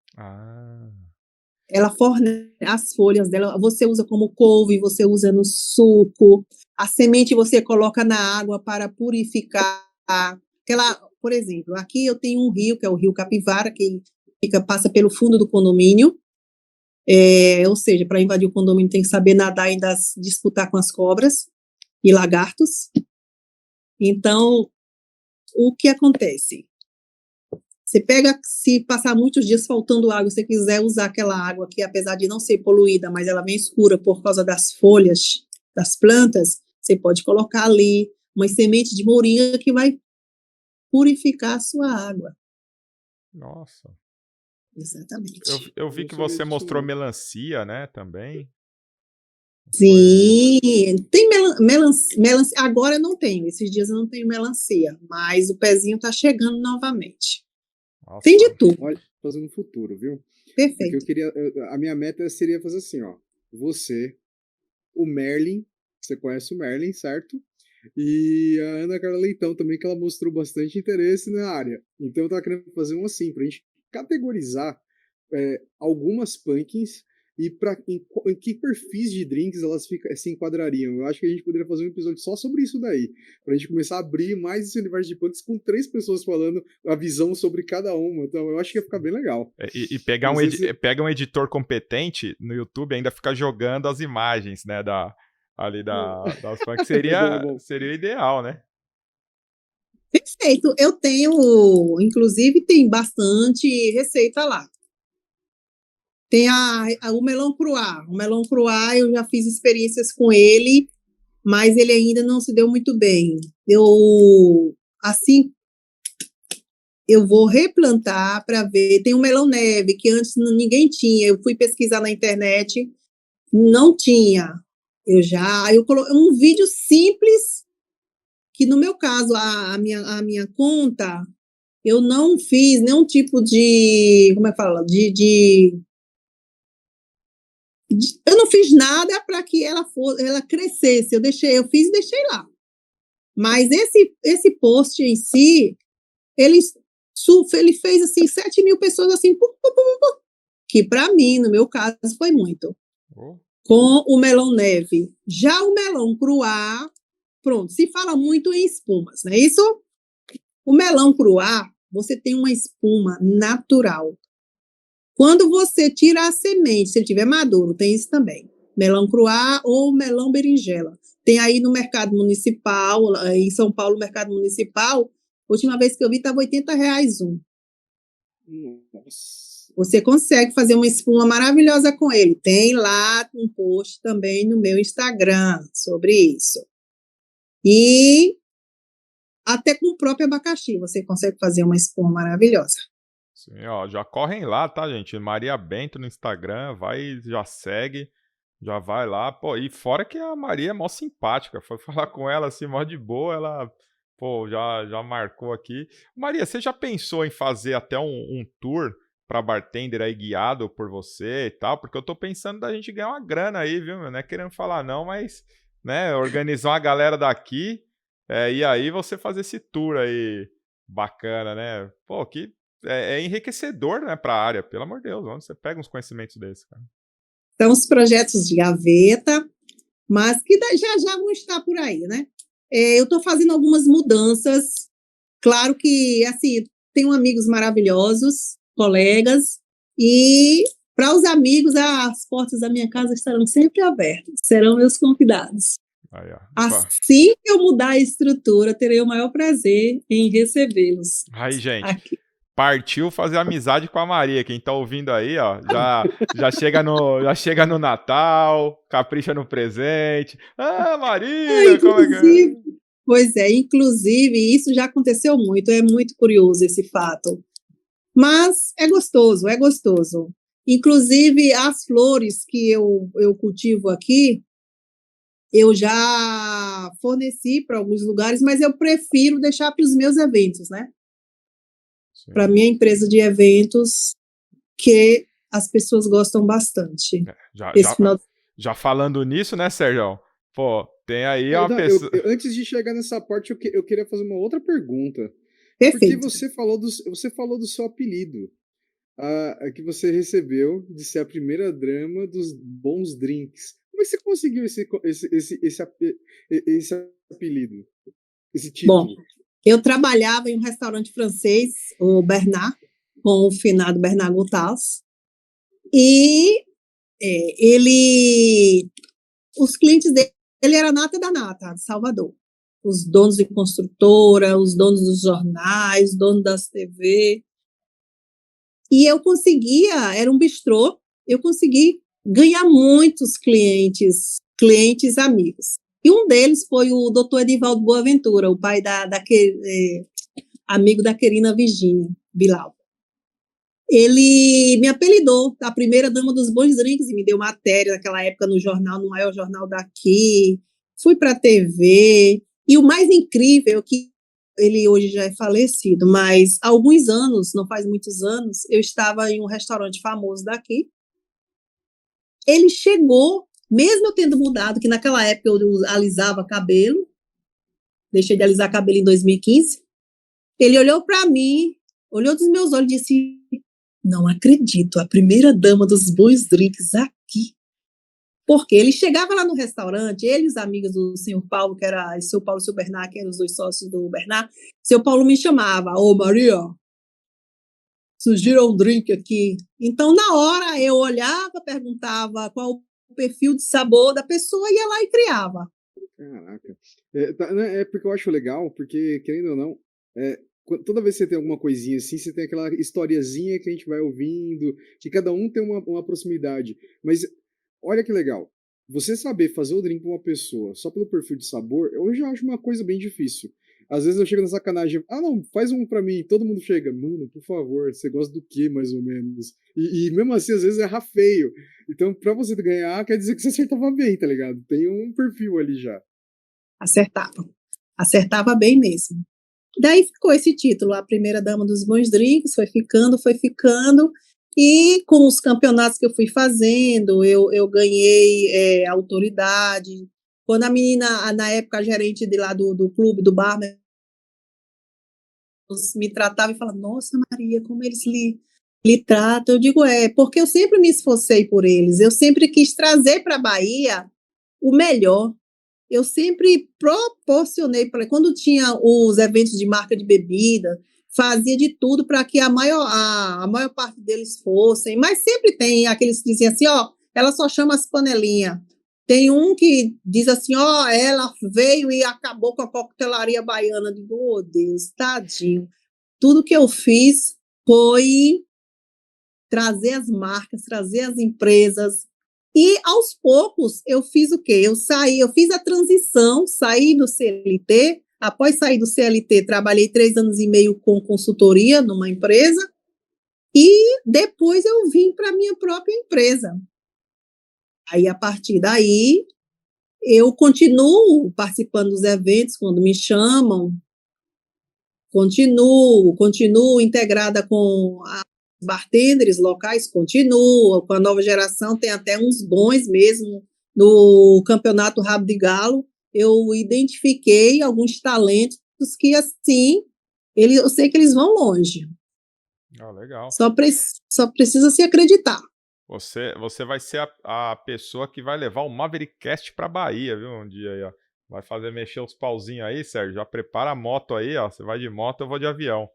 Ela fornece as folhas dela, você usa como couve, você usa no suco, a semente você coloca na água para purificar. Por exemplo, aqui eu tenho um rio, que é o Rio Capivara, que passa pelo fundo do condomínio, ou seja, para invadir o condomínio tem que saber nadar e ainda disputar com as cobras e lagartos. Então, o que acontece? Você pega, se passar muitos dias faltando água, se você quiser usar aquela água que, apesar de não ser poluída, mas ela vem escura por causa das folhas das plantas, você pode colocar ali umas sementes de moringa que vai purificar a sua água. Nossa. Exatamente. Eu vi que você mostrou melancia, né, também. Sim, tem melancia. Agora eu não tenho, esses dias eu não tenho melancia, mas o pezinho tá chegando novamente. Nossa. Tem de tudo. Olha, fazendo no futuro, viu? Perfeito. Porque a minha meta seria fazer assim, ó. Você, o Merlin, você conhece o Merlin, certo? E a Ana Carla Leitão também, que ela mostrou bastante interesse na área. Então eu tava querendo fazer um assim, pra gente categorizar algumas pumpkins e em que perfis de drinks elas se enquadrariam. Eu acho que a gente poderia fazer um episódio só sobre isso daí, pra gente começar a abrir mais esse universo de punks com 3 pessoas falando a visão sobre cada uma. Então eu acho que ia ficar bem legal. E pegar pega um editor competente no YouTube e ainda ficar jogando as imagens, né, das punks, seria ideal, né? Perfeito. Eu tenho, inclusive, tem bastante receita lá. Tem o melão cruá. O melão cruá eu já fiz experiências com ele, mas ele ainda não se deu muito bem. Eu vou replantar para ver. Tem o melão neve, que antes ninguém tinha. Eu fui pesquisar na internet, não tinha. Eu coloquei um vídeo simples, que no meu caso, a minha conta, eu não fiz nenhum tipo de, como é que fala? Eu não fiz nada para que ela crescesse. Eu fiz e deixei lá. Mas esse post em si, ele fez assim 7 mil pessoas assim, que para mim, no meu caso, foi muito. Com o melão neve. Já o melão cruá, pronto, se fala muito em espumas, não é isso? O melão cruá, você tem uma espuma natural. Quando você tira a semente, se ele estiver maduro, tem isso também. Melão cruá ou melão berinjela. Tem aí no mercado municipal, em São Paulo, no mercado municipal, última vez que eu vi, estava R$80 um. Nossa. Você consegue fazer uma espuma maravilhosa com ele. Tem lá um post também no meu Instagram sobre isso. E até com o próprio abacaxi você consegue fazer uma espuma maravilhosa. Sim, ó, já correm lá, tá, gente? Maria Bento no Instagram, já segue, já vai lá. Pô, e fora que a Maria é mó simpática, foi falar com ela assim, mó de boa, ela, pô, já marcou aqui. Maria, você já pensou em fazer até um tour pra bartender aí guiado por você e tal? Porque eu tô pensando da gente ganhar uma grana aí, viu, meu? Não é querendo falar não, mas, né, organizar uma galera daqui, e aí você fazer esse tour aí bacana, né? Pô, que é enriquecedor, né, para a área, pelo amor de Deus, onde você pega uns conhecimentos desses, cara? São os projetos de gaveta, mas que já vão estar por aí, né? Eu estou fazendo algumas mudanças, claro que, assim, tenho amigos maravilhosos, colegas, e para os amigos, as portas da minha casa estarão sempre abertas, serão meus convidados. Aí, assim que eu mudar a estrutura, terei o maior prazer em recebê-los. Aí, gente, aqui. Partiu fazer amizade com a Maria. Quem tá ouvindo aí, ó, já chega no Natal, capricha no presente. Ah, Maria, como é que é? Pois é, inclusive, isso já aconteceu muito, é muito curioso esse fato. Mas é gostoso, é gostoso. Inclusive, as flores que eu cultivo aqui, eu já forneci para alguns lugares, mas eu prefiro deixar para os meus eventos, né? Para minha empresa de eventos, que as pessoas gostam bastante. Já falando nisso, né, Sérgio? Pô, tem aí uma Não, pessoa... antes de chegar nessa parte, eu queria fazer uma outra pergunta. Perfeito. Porque você falou do seu apelido, que você recebeu de ser a primeira dama dos bons drinks. Como é que você conseguiu esse apelido, esse título? Bom, eu trabalhava em um restaurante francês, o Bernard, com o finado Bernard Goutals, e os clientes dele era nata da nata, de Salvador. Os donos de construtora, os donos dos jornais, donos das TV. E eu conseguia, era um bistrô, eu consegui ganhar muitos clientes amigos. E um deles foi o doutor Edivaldo Boaventura, o pai amigo da Querina Virginia Bilal. Ele me apelidou a primeira dama dos bons drinks e me deu matéria naquela época no jornal, no maior jornal daqui. Fui para a TV. E o mais incrível é que ele hoje já é falecido, mas há alguns anos, não faz muitos anos, eu estava em um restaurante famoso daqui. Ele chegou, mesmo eu tendo mudado, que naquela época eu alisava cabelo, deixei de alisar cabelo em 2015, ele olhou para mim, olhou dos meus olhos e disse: não acredito, a primeira dama dos bons drinks aqui. Porque ele chegava lá no restaurante, ele e os amigos do senhor Paulo, que era o seu Paulo e o seu Bernard, que eram os dois sócios do Bernard, seu Paulo me chamava: ô Maria, surgiram um drink aqui. Então, na hora, eu olhava, perguntava qual o perfil de sabor da pessoa, ia lá e criava. Caraca. É porque eu acho legal, porque, querendo ou não, toda vez que você tem alguma coisinha assim, você tem aquela historiazinha que a gente vai ouvindo, que cada um tem uma proximidade. Mas olha que legal. Você saber fazer o drink pra uma pessoa só pelo perfil de sabor, eu já acho uma coisa bem difícil. Às vezes eu chego na sacanagem, não, faz um pra mim. Todo mundo chega, mano, por favor, você gosta do que, mais ou menos? E mesmo assim, às vezes erra feio. Então, pra você ganhar, quer dizer que você acertava bem, tá ligado? Tem um perfil ali já. Acertava bem mesmo. Daí ficou esse título, a primeira dama dos bons drinks, foi ficando, e com os campeonatos que eu fui fazendo, eu ganhei autoridade. Quando a menina, na época, a gerente de lá do clube, do bar, me tratava e falava: nossa, Maria, como eles lhe tratam. Eu digo: porque eu sempre me esforcei por eles, eu sempre quis trazer para a Bahia o melhor. Eu sempre proporcionei, quando tinha os eventos de marca de bebida, fazia de tudo para que a maior parte deles fossem, mas sempre tem aqueles que dizem assim: ela só chama as panelinhas. Tem um que diz assim: ela veio e acabou com a coquetelaria baiana. Digo: oh, Deus, tadinho. Tudo que eu fiz foi trazer as marcas, trazer as empresas. E, aos poucos, eu fiz o quê? Eu fiz a transição, saí do CLT. Após sair do CLT, trabalhei 3 anos e meio com consultoria numa empresa. E depois eu vim para a minha própria empresa. Aí, a partir daí, eu continuo participando dos eventos quando me chamam. Continuo integrada com bartenders locais, continuo, com a nova geração, tem até uns bons mesmo. No campeonato Rabo de Galo, eu identifiquei alguns talentos que, assim, eu sei que eles vão longe. Legal. Só precisa se acreditar. Você vai ser a pessoa que vai levar o Mavericast pra Bahia, viu? Um dia aí, ó. Vai mexer os pauzinhos aí, Sérgio. Já prepara a moto aí, ó. Você vai de moto, eu vou de avião.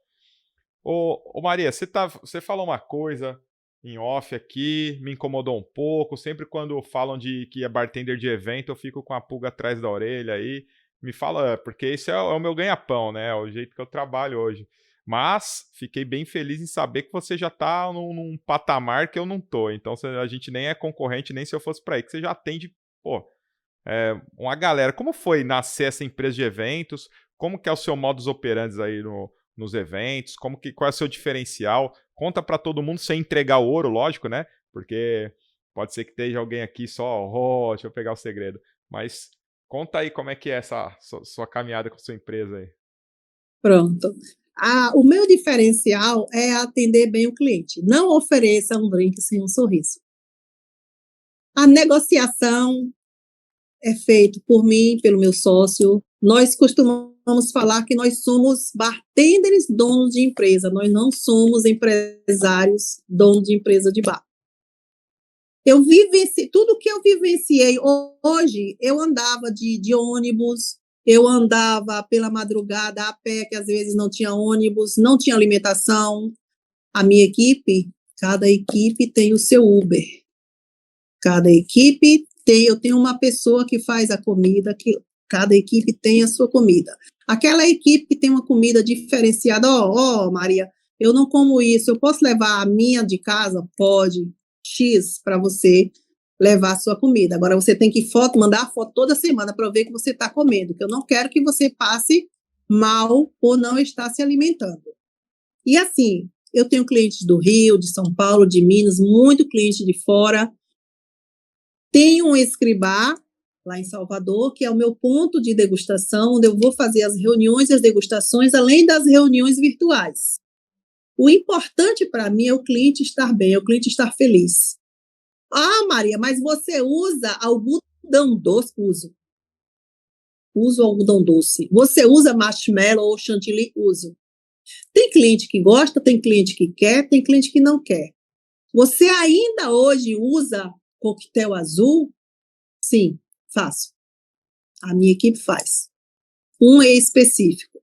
Ô Maria, você falou uma coisa em off aqui, me incomodou um pouco. Sempre quando falam que é bartender de evento, eu fico com a pulga atrás da orelha aí. Me fala, porque esse é o meu ganha-pão, né? É o jeito que eu trabalho hoje. Mas fiquei bem feliz em saber que você já tá num patamar que eu não tô. Então a gente nem é concorrente, nem se eu fosse pra aí, que você já atende, pô, uma galera. Como foi nascer essa empresa de eventos? Como que é o seu modus operandi aí nos eventos? Qual é o seu diferencial? Conta pra todo mundo sem entregar o ouro, lógico, né? Porque pode ser que esteja alguém aqui só, deixa eu pegar o segredo. Mas Conta aí como é que é essa sua caminhada com a sua empresa aí. Pronto. O meu diferencial é atender bem o cliente. Não ofereça um drink sem um sorriso. A negociação é feita por mim, pelo meu sócio. Nós costumamos falar que nós somos bartenders donos de empresa, nós não somos empresários donos de empresa de bar. Tudo que eu vivenciei hoje, eu andava de ônibus, eu andava pela madrugada a pé, que às vezes não tinha ônibus, não tinha alimentação. A minha equipe, cada equipe tem o seu Uber. Cada equipe eu tenho uma pessoa que faz a comida, que cada equipe tem a sua comida. Aquela equipe que tem uma comida diferenciada, Maria, eu não como isso, eu posso levar a minha de casa? Pode. X para você levar a sua comida. Agora você tem que mandar foto toda semana para eu ver que você está comendo, que eu não quero que você passe mal ou não está se alimentando. E assim, eu tenho clientes do Rio, de São Paulo, de Minas, muito cliente de fora. Tenho um Escribá lá em Salvador, que é o meu ponto de degustação, onde eu vou fazer as reuniões e as degustações, além das reuniões virtuais. O importante para mim é o cliente estar bem, é o cliente estar feliz. Maria, mas você usa algodão doce? Uso algodão doce. Você usa marshmallow ou chantilly? Uso. Tem cliente que gosta, tem cliente que quer, tem cliente que não quer. Você ainda hoje usa coquetel azul? Sim, faço. A minha equipe faz. Um é específico.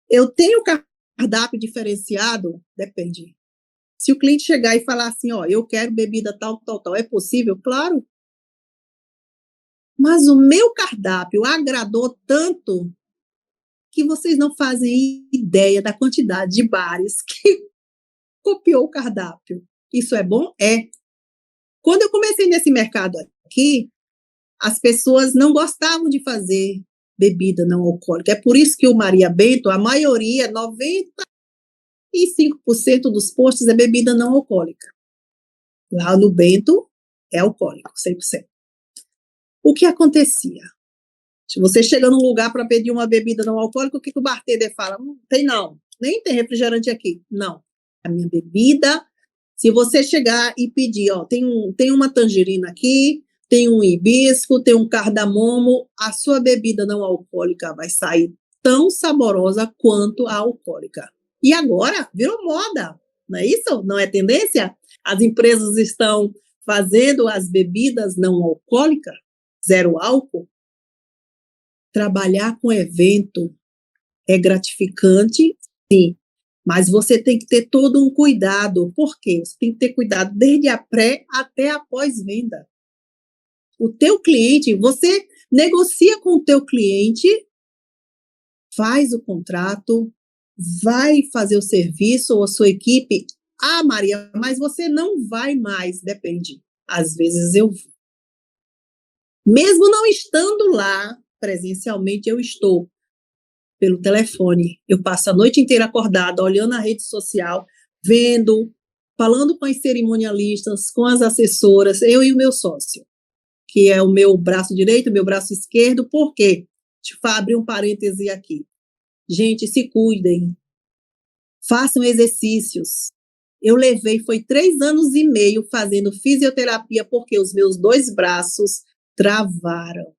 Eu tenho cardápio diferenciado? Depende. Se o cliente chegar e falar assim, eu quero bebida tal, é possível? Claro. Mas o meu cardápio agradou tanto que vocês não fazem ideia da quantidade de bares que copiou o cardápio. Isso é bom? É. Quando eu comecei nesse mercado aqui, as pessoas não gostavam de fazer bebida não alcoólica. É por isso que o Maria Bento, a maioria, 95% dos postos é bebida não alcoólica. Lá no Bento é alcoólico, 100%. O que acontecia? Se você chega num lugar para pedir uma bebida não alcoólica, o que o bartender fala? Tem não, nem tem refrigerante aqui. Não, a minha bebida, se você chegar e pedir, tem uma tangerina aqui, tem um hibisco, tem um cardamomo, a sua bebida não alcoólica vai sair tão saborosa quanto a alcoólica. E agora virou moda, não é isso? Não é tendência? As empresas estão fazendo as bebidas não alcoólicas, zero álcool. Trabalhar com evento é gratificante, sim, mas você tem que ter todo um cuidado. Por quê? Você tem que ter cuidado desde a pré até a pós-venda. O teu cliente, você negocia com o teu cliente, faz o contrato, vai fazer o serviço ou a sua equipe. Maria, mas você não vai mais. Depende. Às vezes eu vou. Mesmo não estando lá presencialmente, eu estou pelo telefone. Eu passo a noite inteira acordada, olhando a rede social, vendo, falando com as cerimonialistas, com as assessoras, eu e o meu sócio, que é o meu braço direito, meu braço esquerdo. Por quê? Deixa eu abrir um parêntese aqui. Gente, se cuidem. Façam exercícios. Eu foi 3 anos e meio fazendo fisioterapia porque os meus 2 braços travaram.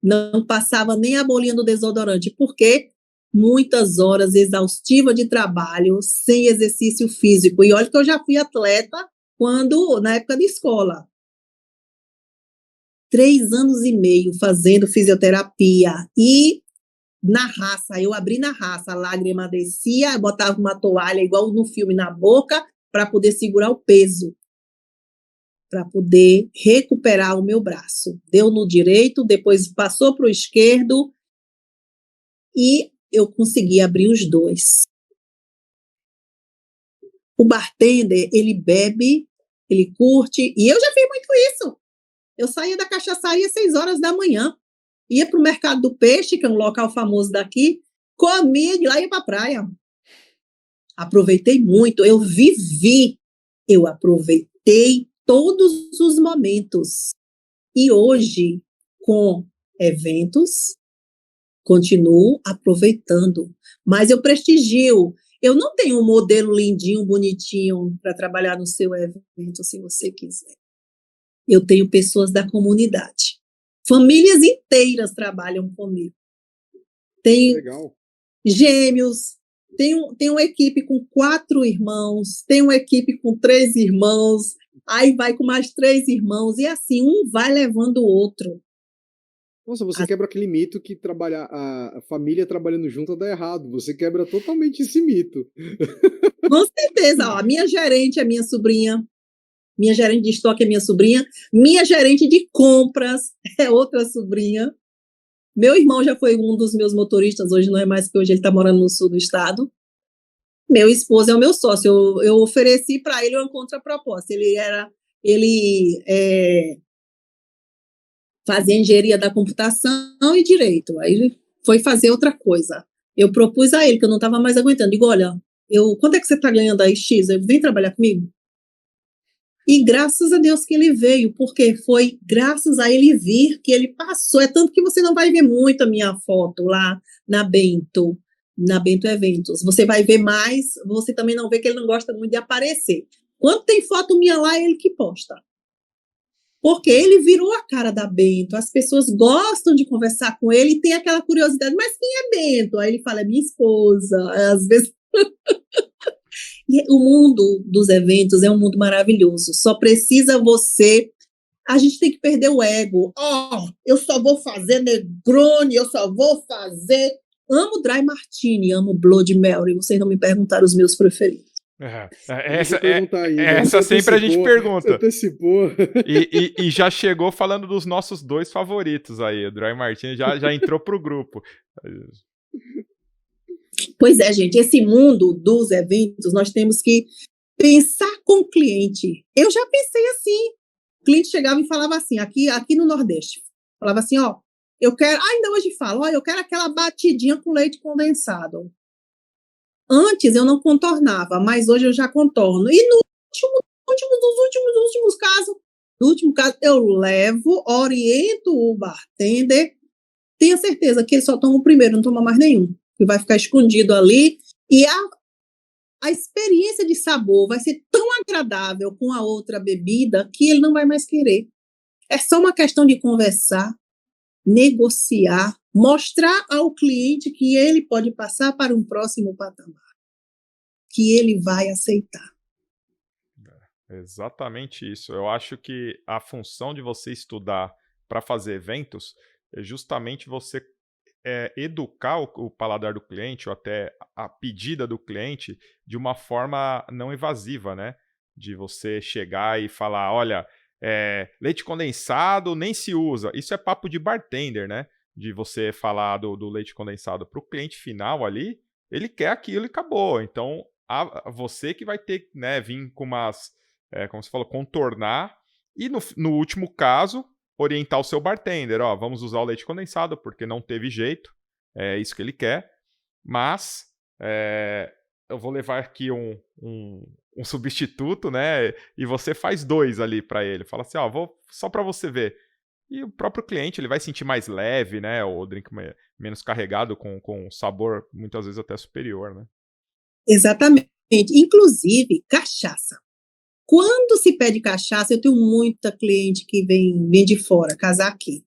Não passava nem a bolinha do desodorante, porque muitas horas exaustivas de trabalho, sem exercício físico. E olha que eu já fui atleta na época de escola. 3 anos e meio fazendo fisioterapia e na raça, eu abri na raça, a lágrima descia, botava uma toalha igual no filme na boca para poder segurar o peso, para poder recuperar o meu braço. Deu no direito, depois passou para o esquerdo e eu consegui abrir os 2. O bartender, ele bebe, ele curte, e eu já fiz muito isso. Eu saía da cachaçaria às 6 horas da manhã, ia para o Mercado do Peixe, que é um local famoso daqui, comia de lá e ia para a praia. Aproveitei muito, eu aproveitei todos os momentos. E hoje, com eventos, continuo aproveitando, mas eu prestigio. Eu não tenho um modelo lindinho, bonitinho para trabalhar no seu evento, se você quiser. Eu tenho pessoas da comunidade. Famílias inteiras trabalham comigo. Tem Legal. gêmeos, tem uma equipe com 4 irmãos, tem uma equipe com 3 irmãos, aí vai com mais 3 irmãos, e assim, um vai levando o outro. Nossa, você quebra aquele mito que a família trabalhando junto dá errado. Você quebra totalmente esse mito. Com certeza, ó, a minha gerente é minha sobrinha, minha gerente de estoque é minha sobrinha, minha gerente de compras é outra sobrinha. Meu irmão já foi um dos meus motoristas, hoje não é mais, porque hoje ele está morando no sul do estado. Meu esposo é o meu sócio, eu ofereci para ele uma contraproposta. Ele fazia engenharia da computação e direito, aí ele foi fazer outra coisa. Eu propus a ele, que eu não estava mais aguentando, digo, olha, quanto é que você está ganhando aí, X? Vem trabalhar comigo? E graças a Deus que ele veio, porque foi graças a ele vir que ele passou. É tanto que você não vai ver muito a minha foto lá na Bento Eventos. Você vai ver mais, você também não vê que ele não gosta muito de aparecer. Quando tem foto minha lá, é ele que posta. Porque ele virou a cara da Bento. As pessoas gostam de conversar com ele e tem aquela curiosidade, mas quem é Bento? Aí ele fala, é minha esposa. Às vezes... E o mundo dos eventos é um mundo maravilhoso. Só precisa você... A gente tem que perder o ego. Eu só vou fazer Negroni, eu só vou fazer... Amo Dry Martini, amo Blood Mary. Vocês não me perguntaram os meus preferidos. Essa sempre a gente pergunta. Você antecipou. E já chegou falando dos nossos 2 favoritos aí. O Dry Martini já entrou pro grupo. Pois é, gente, esse mundo dos eventos, nós temos que pensar com o cliente. Eu já pensei assim, o cliente chegava e falava assim, aqui no Nordeste, falava assim, eu quero, ainda hoje falo, eu quero aquela batidinha com leite condensado. Antes eu não contornava, mas hoje eu já contorno. E no último caso, eu levo, oriento o bartender, tenha certeza que ele só toma o primeiro, não toma mais nenhum. Que vai ficar escondido ali, e a experiência de sabor vai ser tão agradável com a outra bebida que ele não vai mais querer. É só uma questão de conversar, negociar, mostrar ao cliente que ele pode passar para um próximo patamar, que ele vai aceitar. Exatamente isso. Eu acho que a função de você estudar para fazer eventos é justamente você educar o paladar do cliente, ou até a pedida do cliente, de uma forma não invasiva, né? De você chegar e falar, olha, leite condensado nem se usa. Isso é papo de bartender, né? De você falar do leite condensado para o cliente final ali, ele quer aquilo e acabou. Então, você que vai ter, né, vir com umas, como você falou, contornar, e no último caso, orientar o seu bartender, vamos usar o leite condensado, porque não teve jeito, é isso que ele quer, mas eu vou levar aqui um substituto, né, e você faz 2 ali para ele, fala assim, vou só para você ver. E o próprio cliente, ele vai sentir mais leve, né, o drink menos carregado, com sabor muitas vezes até superior, né. Exatamente, inclusive cachaça. Quando se pede cachaça, eu tenho muita cliente que vem de fora, casar aqui.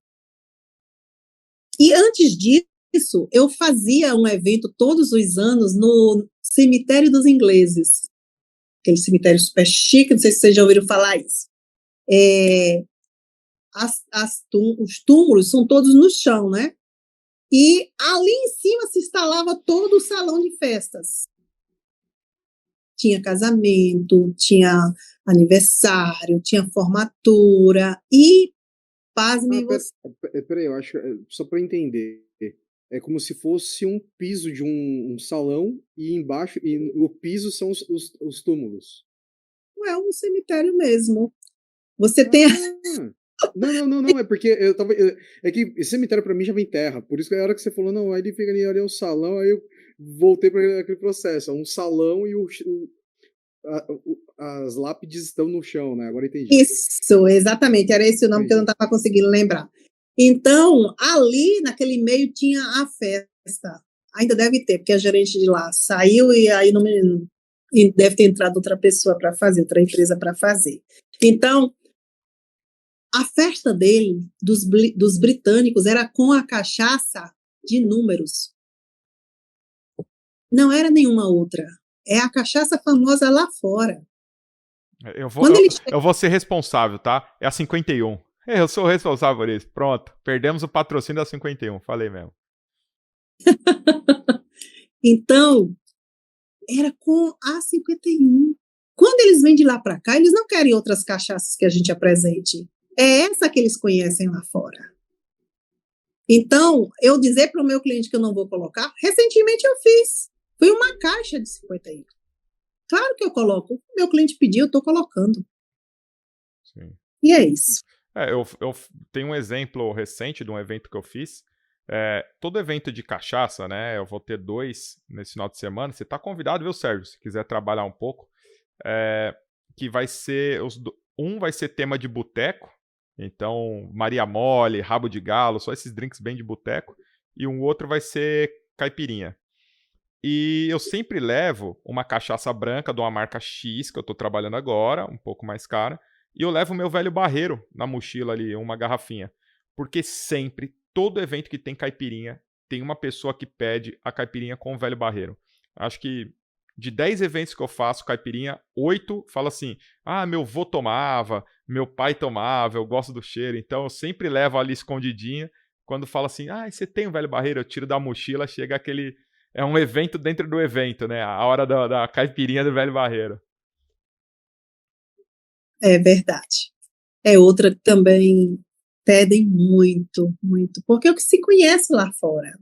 E antes disso, eu fazia um evento todos os anos no Cemitério dos Ingleses. Aquele cemitério super chique, não sei se vocês já ouviram falar isso. Os túmulos são todos no chão, né? E ali em cima se instalava todo o salão de festas. Tinha casamento, tinha aniversário, tinha formatura e, pasme você... Peraí, eu acho, só para entender, é como se fosse um piso de um salão e embaixo, e o piso são os túmulos. É um cemitério mesmo. Você tem... Não, é porque é que cemitério para mim já vem terra, por isso que a hora que você falou, não, aí ele fica ali é o salão, aí eu voltei para aquele processo, um salão e as lápides estão no chão, né? Agora entendi. Isso, exatamente, era esse o nome que eu não estava conseguindo lembrar. Então, ali, naquele meio, tinha a festa. Ainda deve ter, porque a gerente de lá saiu e aí não e deve ter entrado outra pessoa para fazer, outra empresa para fazer. Então, a festa dele, dos britânicos, era com a cachaça de números. Não era nenhuma outra. É a cachaça famosa lá fora. Eu vou ser responsável, tá? É a 51. Eu sou responsável por isso. Pronto. Perdemos o patrocínio da 51. Falei mesmo. Então, era com a 51. Quando eles vêm de lá para cá, eles não querem outras cachaças que a gente apresente. É essa que eles conhecem lá fora. Então, eu dizer para o meu cliente que eu não vou colocar, recentemente eu fiz. Foi uma caixa de 51. Claro que eu coloco. O meu cliente pediu, eu estou colocando. Sim. E é isso. Eu tenho um exemplo recente de um evento que eu fiz. Todo evento de cachaça, né? Eu vou ter 2 nesse final de semana. Você está convidado, viu, Sérgio? Se quiser trabalhar um pouco. Que vai ser... Um vai ser tema de boteco. Então, Maria Mole, Rabo de Galo, só esses drinks bem de boteco. E um outro vai ser caipirinha. E eu sempre levo uma cachaça branca de uma marca X, que eu tô trabalhando agora, um pouco mais cara. E eu levo o meu velho barreiro na mochila ali, uma garrafinha. Porque sempre, todo evento que tem caipirinha, tem uma pessoa que pede a caipirinha com o velho barreiro. Acho que de 10 eventos que eu faço caipirinha, 8 fala assim: ah, meu vô tomava, meu pai tomava, eu gosto do cheiro. Então eu sempre levo ali escondidinha. Quando fala assim, ah, você tem um velho barreiro? Eu tiro da mochila, chega aquele... É um evento dentro do evento, né? A hora da caipirinha do velho barreiro. É verdade. É outra que também pedem muito, muito. Porque é o que se conhece lá fora.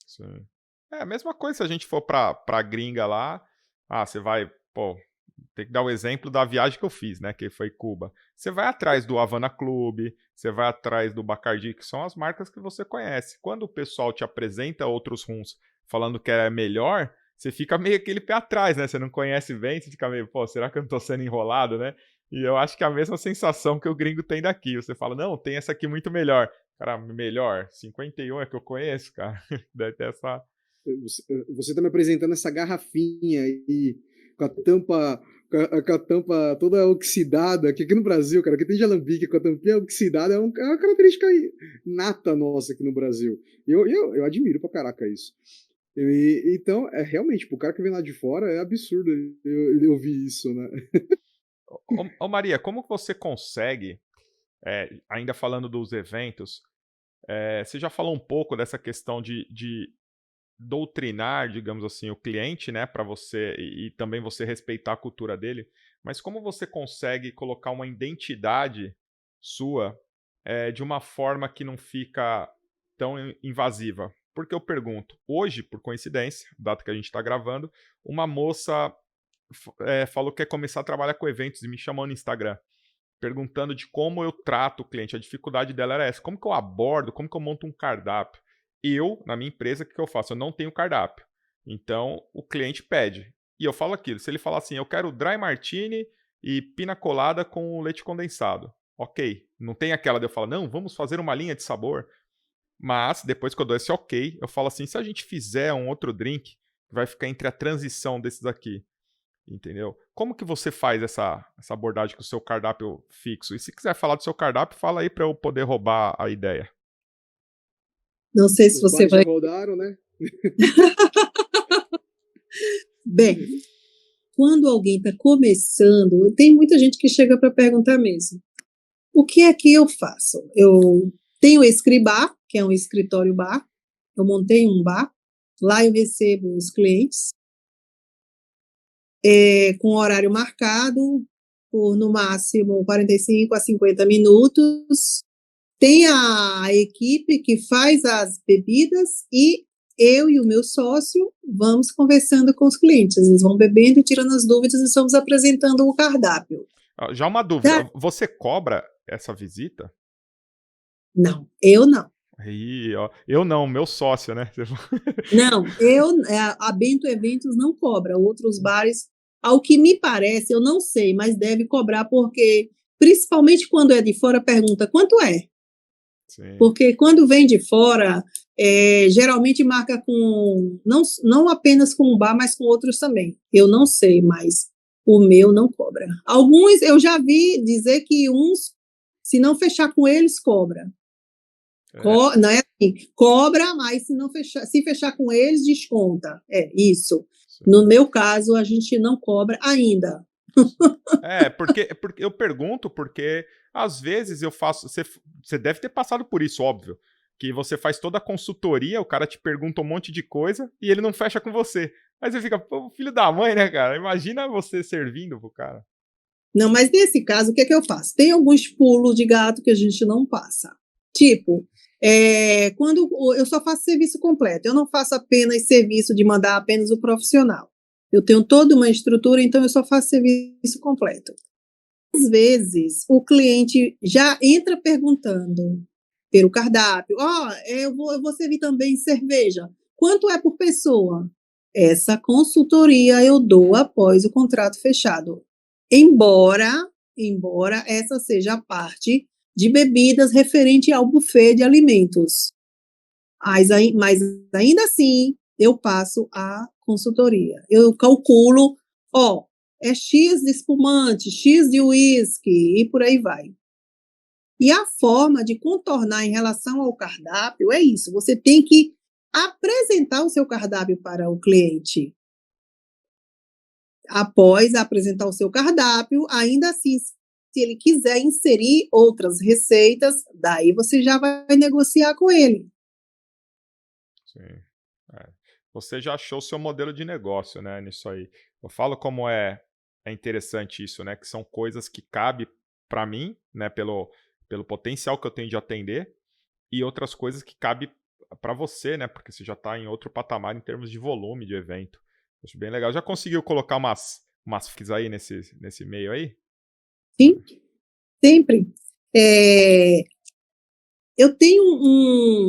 Sim. É a mesma coisa se a gente for pra gringa lá. Ah, você vai... Pô, tem que dar o exemplo da viagem que eu fiz, né? Que foi Cuba. Você vai atrás do Havana Club, você vai atrás do Bacardi, que são as marcas que você conhece. Quando o pessoal te apresenta outros rums falando que é melhor, você fica meio aquele pé atrás, né? Você não conhece bem, você fica meio, pô, será que eu não tô sendo enrolado, né? E eu acho que é a mesma sensação que o gringo tem daqui. Você fala, não, tem essa aqui muito melhor. Cara, melhor? 51 é que eu conheço, cara. Deve ter essa... Você tá me apresentando essa garrafinha aí, com a tampa toda oxidada, que aqui no Brasil, cara, que tem de alambique com a tampinha oxidada, é uma característica nata nossa aqui no Brasil. Eu admiro pra caraca isso. Então, realmente, pro cara que vem lá de fora, é absurdo eu ouvir isso, né? Ô Maria, como que você consegue, ainda falando dos eventos, você já falou um pouco dessa questão de doutrinar, digamos assim, o cliente, né, para você e também você respeitar a cultura dele, mas como você consegue colocar uma identidade sua de uma forma que não fica tão invasiva? Porque eu pergunto, hoje, por coincidência, data que a gente está gravando, uma moça falou que quer começar a trabalhar com eventos e me chamou no Instagram, perguntando de como eu trato o cliente. A dificuldade dela era essa, como que eu abordo, como que eu monto um cardápio. Eu, na minha empresa, o que eu faço? Eu não tenho cardápio. Então, o cliente pede. E eu falo aquilo. Se ele falar assim, eu quero dry martini e pina colada com leite condensado. Ok. Não tem aquela de eu falar, não, vamos fazer uma linha de sabor. Mas, depois que eu dou esse ok, eu falo assim, se a gente fizer um outro drink, vai ficar entre a transição desses aqui. Entendeu? Como que você faz essa abordagem com o seu cardápio fixo? E se quiser falar do seu cardápio, fala aí para eu poder roubar a ideia. Não sei se você vai... já rodaram, né? Bem, quando alguém está começando, tem muita gente que chega para perguntar mesmo. O que é que eu faço? Eu tenho o Escribar, que é um escritório bar. Eu montei um bar. Lá eu recebo os clientes com horário marcado, por no máximo 45 a 50 minutos. Tem a equipe que faz as bebidas e eu e o meu sócio vamos conversando com os clientes. Eles vão bebendo e tirando as dúvidas e estamos apresentando o cardápio. Já uma dúvida, você cobra essa visita? Não, eu não. Aí, ó, eu não, meu sócio, né? Não, a Bento Eventos não cobra. Outros bares Ao que me parece, eu não sei, mas deve cobrar, porque, principalmente quando é de fora, pergunta quanto é. Sim. Porque quando vem de fora, geralmente marca com, não apenas com o bar, mas com outros também. Eu não sei, mas o meu não cobra. Alguns eu já vi dizer que uns, se não fechar com eles, cobra. Não é assim, cobra, mas se fechar com eles, desconta. É isso. Sim. No meu caso, a gente não cobra ainda. Porque eu pergunto porque às vezes eu faço. Você deve ter passado por isso, óbvio. Que você faz toda a consultoria, o cara te pergunta um monte de coisa e ele não fecha com você. Aí você fica, pô, filho da mãe, né, cara? Imagina você servindo pro cara. Não, mas nesse caso, o que é que eu faço? Tem alguns pulos de gato que a gente não passa. Tipo, quando eu só faço serviço completo, eu não faço apenas serviço de mandar apenas o profissional. Eu tenho toda uma estrutura, então eu só faço serviço completo. Às vezes, o cliente já entra perguntando pelo cardápio, eu vou servir também cerveja. Quanto é por pessoa? Essa consultoria eu dou após o contrato fechado. Embora essa seja a parte de bebidas referente ao buffet de alimentos. Mas ainda assim, eu passo a consultoria. Eu calculo, é X de espumante, X de uísque e por aí vai. E a forma de contornar em relação ao cardápio é isso, você tem que apresentar o seu cardápio para o cliente. Após apresentar o seu cardápio, ainda assim, se ele quiser inserir outras receitas, daí você já vai negociar com ele. Sim. Você já achou o seu modelo de negócio, né, nisso aí. Eu falo como é interessante isso, né, que são coisas que cabe para mim, né, pelo potencial que eu tenho de atender, e outras coisas que cabe para você, né, porque você já está em outro patamar em termos de volume de evento. Acho bem legal. Já conseguiu colocar umas FIIs aí nesse meio aí? Sim, sempre. Eu tenho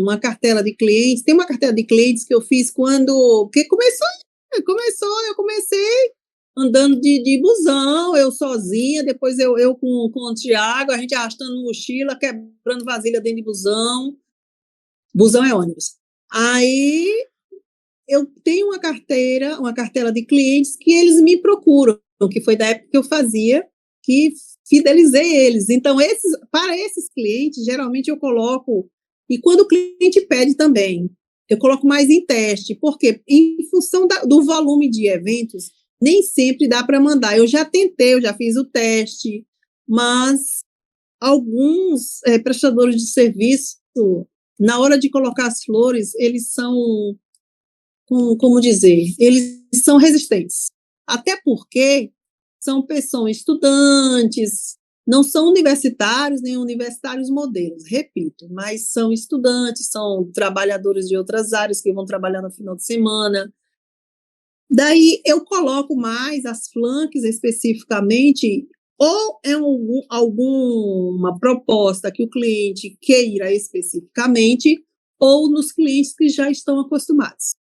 uma cartela de clientes, tem uma cartela de clientes que eu fiz porque eu comecei andando de busão, eu sozinha, depois eu com o Tiago, a gente arrastando mochila, quebrando vasilha dentro de busão. Busão é ônibus. Aí eu tenho uma cartela de clientes que eles me procuram, que foi da época que eu fazia, que fidelizei eles. Então, para esses clientes, geralmente eu coloco, e quando o cliente pede também, eu coloco mais em teste, porque em função do volume de eventos, nem sempre dá para mandar. Eu já tentei, eu já fiz o teste, mas alguns prestadores de serviço, na hora de colocar as flores, eles são, como dizer, eles são resistentes. Até porque são pessoas estudantes, não são universitários nem universitários modelos, repito, mas são estudantes, são trabalhadores de outras áreas que vão trabalhar no final de semana. Daí eu coloco mais as flanques especificamente, ou é alguma proposta que o cliente queira especificamente, ou nos clientes que já estão acostumados.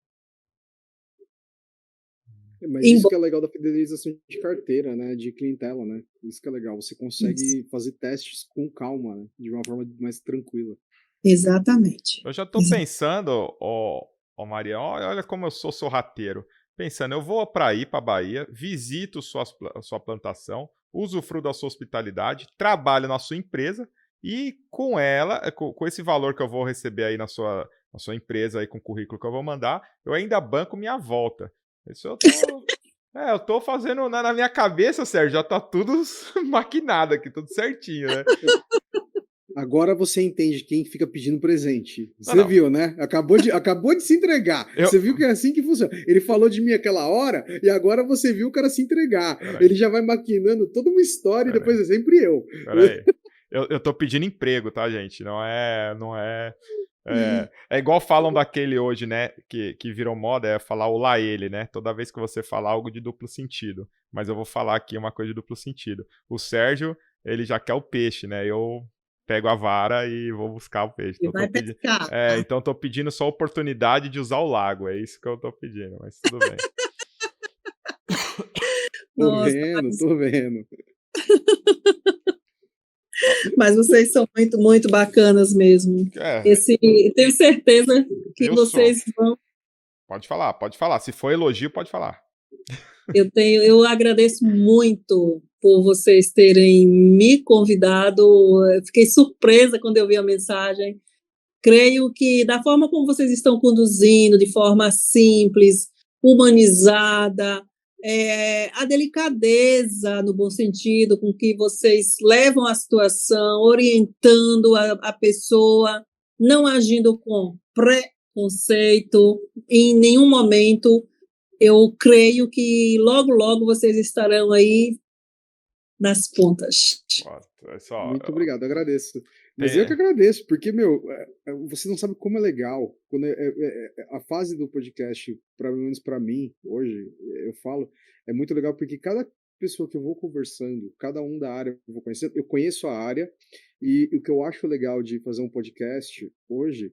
Mas isso que é legal da fidelização de carteira, né? De clientela, né? Isso que é legal. Você consegue fazer testes com calma, né? De uma forma mais tranquila. Exatamente. Eu já tô pensando, Maria, olha como eu sou sorrateiro. Pensando, eu vou ir para Bahia, visito sua plantação, usufruo da sua hospitalidade, trabalho na sua empresa e com ela, com esse valor que eu vou receber aí na sua empresa, aí com o currículo que eu vou mandar, eu ainda banco minha volta. Isso eu tô fazendo na minha cabeça, Sérgio, já tá tudo maquinado aqui, tudo certinho, né? Agora você entende quem fica pedindo presente. Você viu, né? Acabou de se entregar. Você viu que é assim que funciona. Ele falou de mim aquela hora e agora você viu o cara se entregar. Ele já vai maquinando toda uma história e depois é sempre eu. Peraí. Eu tô pedindo emprego, tá, gente? Não é... É igual falam daquele hoje, né? Que virou moda, é falar o lá ele, né? Toda vez que você falar algo de duplo sentido. Mas eu vou falar aqui uma coisa de duplo sentido. O Sérgio, ele já quer o peixe, né? Eu pego a vara e vou buscar o peixe. Então, então tô pedindo só a oportunidade de usar o lago. É isso que eu tô pedindo, mas tudo bem. Nossa, Tô vendo. mas vocês são muito, muito bacanas mesmo. Tenho certeza que vocês vão. Pode falar. Se for elogio, pode falar. Eu agradeço muito por vocês terem me convidado. Eu fiquei surpresa quando eu vi a mensagem. Creio que da forma como vocês estão conduzindo, de forma simples, humanizada, a delicadeza, no bom sentido, com que vocês levam a situação, orientando a pessoa, não agindo com preconceito, em nenhum momento. Eu creio que logo, logo vocês estarão aí nas pontas. Muito obrigado, agradeço. Mas eu que agradeço, porque, você não sabe como é legal. Quando a fase do podcast, pelo menos para mim, hoje, eu falo, é muito legal porque cada pessoa que eu vou conversando, cada um da área que eu vou conhecendo, eu conheço a área, e o que eu acho legal de fazer um podcast hoje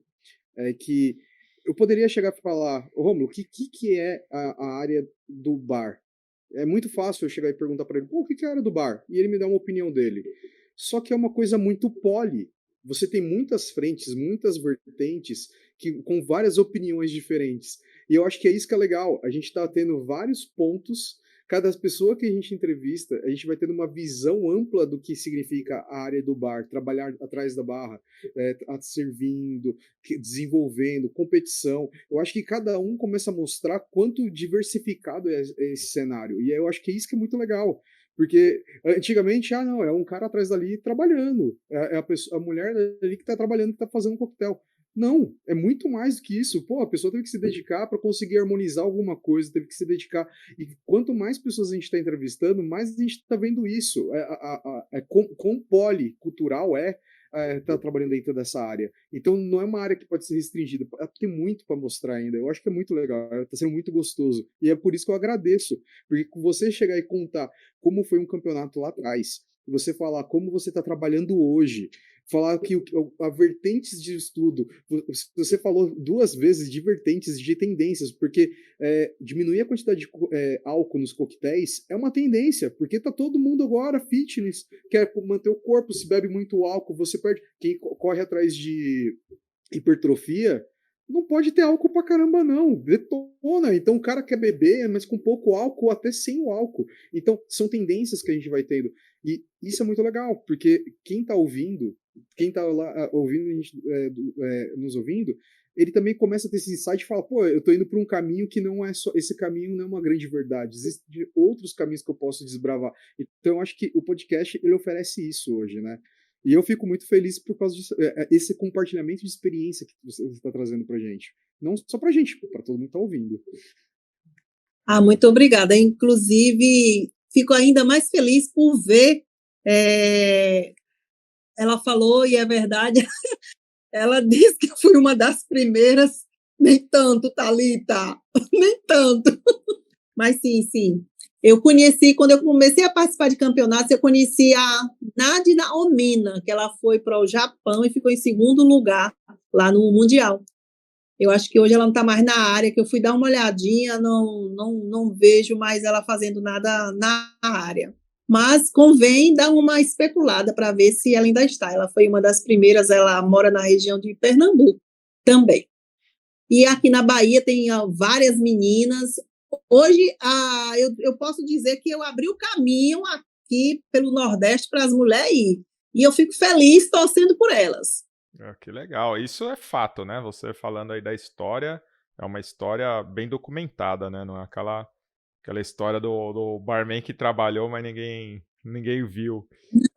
é que eu poderia chegar e falar, Rômulo, o que é a área do bar? É muito fácil eu chegar e perguntar para ele, o que é a área do bar? E ele me dá uma opinião dele. Só que é uma coisa muito poli. Você tem muitas frentes, muitas vertentes, com várias opiniões diferentes. E eu acho que é isso que é legal. A gente está tendo vários pontos. Cada pessoa que a gente entrevista, a gente vai tendo uma visão ampla do que significa a área do bar, trabalhar atrás da barra, servindo, desenvolvendo, competição. Eu acho que cada um começa a mostrar quanto diversificado é esse cenário. E eu acho que é isso que é muito legal. Porque antigamente, não, é um cara atrás dali trabalhando. É a mulher ali que está trabalhando, que está fazendo um coquetel. Não, é muito mais do que isso. Pô, a pessoa teve que se dedicar para conseguir harmonizar alguma coisa, teve que se dedicar. E quanto mais pessoas a gente está entrevistando, mais a gente está vendo isso. Quão policultural tá trabalhando dentro dessa área. Então não é uma área que pode ser restringida. Tem muito para mostrar ainda. Eu acho que é muito legal. Tá sendo muito gostoso. E é por isso que eu agradeço. Porque você chegar e contar como foi um campeonato lá atrás, você falar como você está trabalhando hoje, falar que a vertentes de estudo, você falou 2 vezes de vertentes de tendências, porque diminuir a quantidade de álcool nos coquetéis é uma tendência, porque tá todo mundo agora fitness, quer manter o corpo, se bebe muito álcool, você perde. Quem corre atrás de hipertrofia não pode ter álcool pra caramba, não. Detona. Então o cara quer beber, mas com pouco álcool, até sem o álcool. Então são tendências que a gente vai tendo. E isso é muito legal, porque quem tá ouvindo, quem tá lá ouvindo, a gente, nos ouvindo, ele também começa a ter esse insight e fala, pô, eu tô indo por um caminho que não é só. Esse caminho não é uma grande verdade. Existem outros caminhos que eu posso desbravar. Então eu acho que o podcast ele oferece isso hoje, né? E eu fico muito feliz por causa disso, esse compartilhamento de experiência que você está trazendo pra gente. Não só pra gente, para todo mundo que tá ouvindo. Muito obrigada. Inclusive, fico ainda mais feliz por ver. Ela falou, e é verdade, ela disse que eu fui uma das primeiras. Nem tanto, Thalita, nem tanto. Mas sim. Eu conheci, quando eu comecei a participar de campeonatos, eu conheci a Nadina Omina, que ela foi para o Japão e ficou em 2º lugar lá no Mundial. Eu acho que hoje ela não está mais na área, que eu fui dar uma olhadinha, não vejo mais ela fazendo nada na área. Mas convém dar uma especulada para ver se ela ainda está. Ela foi uma das primeiras, ela mora na região de Pernambuco também. E aqui na Bahia tem várias meninas. Hoje, eu posso dizer que eu abri o caminho aqui pelo Nordeste para as mulheres ir. E eu fico feliz torcendo por elas. Que legal. Isso é fato, né? Você falando aí da história, é uma história bem documentada, né? Não é aquela história do barman que trabalhou, mas ninguém viu.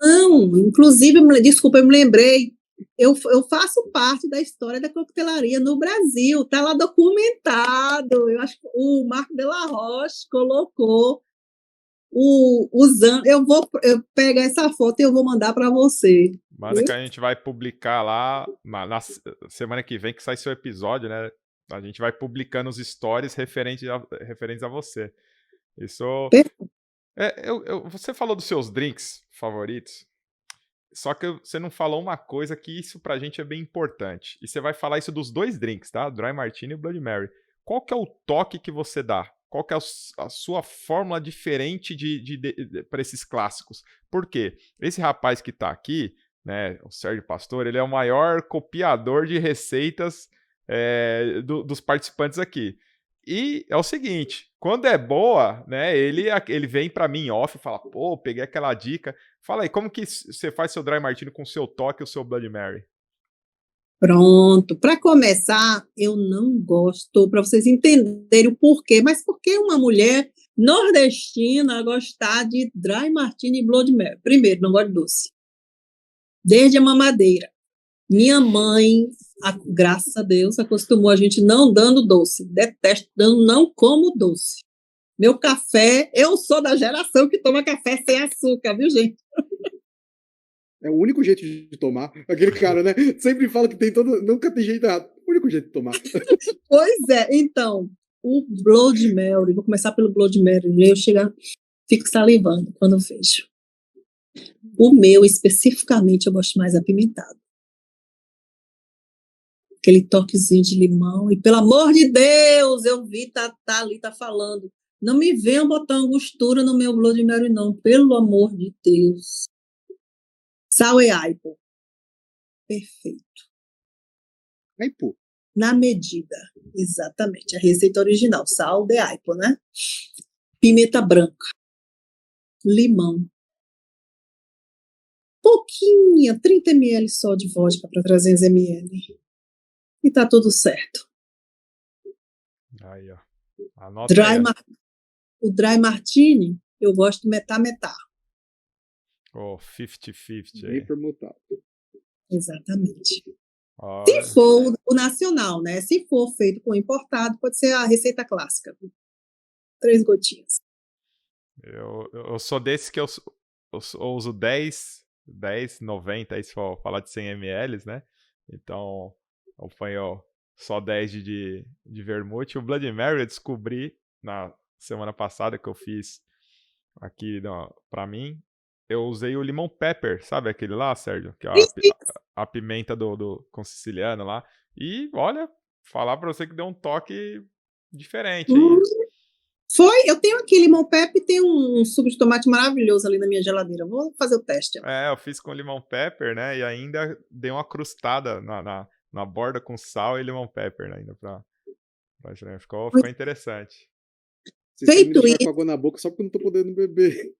Não, inclusive, desculpa, eu me lembrei. Eu faço parte da história da coquetelaria no Brasil, está lá documentado. Eu acho que o Marco de la Roche colocou usando. Eu pegar essa foto e eu vou mandar para você. Manda que a gente vai publicar lá na semana que vem que sai seu episódio, né? A gente vai publicando os stories referentes a você. Isso. Você falou dos seus drinks favoritos. Só que você não falou uma coisa que isso pra gente é bem importante. E você vai falar isso dos 2 drinks, tá? Dry Martini e Bloody Mary. Qual que é o toque que você dá? qual que é a sua fórmula diferente para esses clássicos. Por quê? Esse rapaz que está aqui, né, o Sérgio Pastor, ele é o maior copiador de receitas dos participantes aqui. E é o seguinte, quando é boa, né, ele vem para mim off e fala, pô, peguei aquela dica. Fala aí, como que você faz seu Dry Martini com o seu toque e o seu Bloody Mary? Pronto. Para começar, eu não gosto, para vocês entenderem o porquê, mas por que uma mulher nordestina gostar de Dry Martini e Bloody Mary? Primeiro, não gosto de doce. Desde a mamadeira. Minha mãe, graças a Deus, acostumou a gente não dando doce. Detesto, não como doce. Meu café, eu sou da geração que toma café sem açúcar, viu, gente? É o único jeito de tomar. Aquele cara, né? Sempre fala que nunca tem jeito errado. O único jeito de tomar. Pois é, então, o Bloody Mary, vou começar pelo Bloody Mary, eu fico salivando quando eu vejo. O meu, especificamente, eu gosto mais apimentado. Aquele toquezinho de limão, e pelo amor de Deus, eu vi ali tá falando, não me venham botar angostura no meu Bloody Mary não, pelo amor de Deus. Sal e aipo. Perfeito. Aipo? Na medida, exatamente, a receita original, sal de aipo, né? Pimenta branca, limão, pouquinha, 30 ml só de vodka para 300 ml. E tá tudo certo. Aí, ó. Anota aí. O Dry Martini, eu gosto de metá-metá. Oh, 50-50. Bem permutado. Exatamente. Olha. Se for o nacional, né? Se for feito com importado, pode ser a receita clássica. 3 gotinhas. Eu sou desse que eu uso 10,90, aí se for falar de 100 ml, né? Então, eu ponho só 10 de vermute. O Bloody Mary eu descobri na semana passada que eu fiz aqui pra mim. Eu usei o limão pepper, sabe aquele lá, Sérgio? Que é a pimenta com siciliano lá. E, olha, falar pra você que deu um toque diferente aí. Eu tenho aqui limão pepper e tem um suco de tomate maravilhoso ali na minha geladeira. Vou fazer o teste. Eu fiz com limão pepper, né? E ainda dei uma crustada na borda com sal e limão pepper, né? Ainda ficou interessante. Você quer me deixar com água na boca só porque eu não tô podendo beber.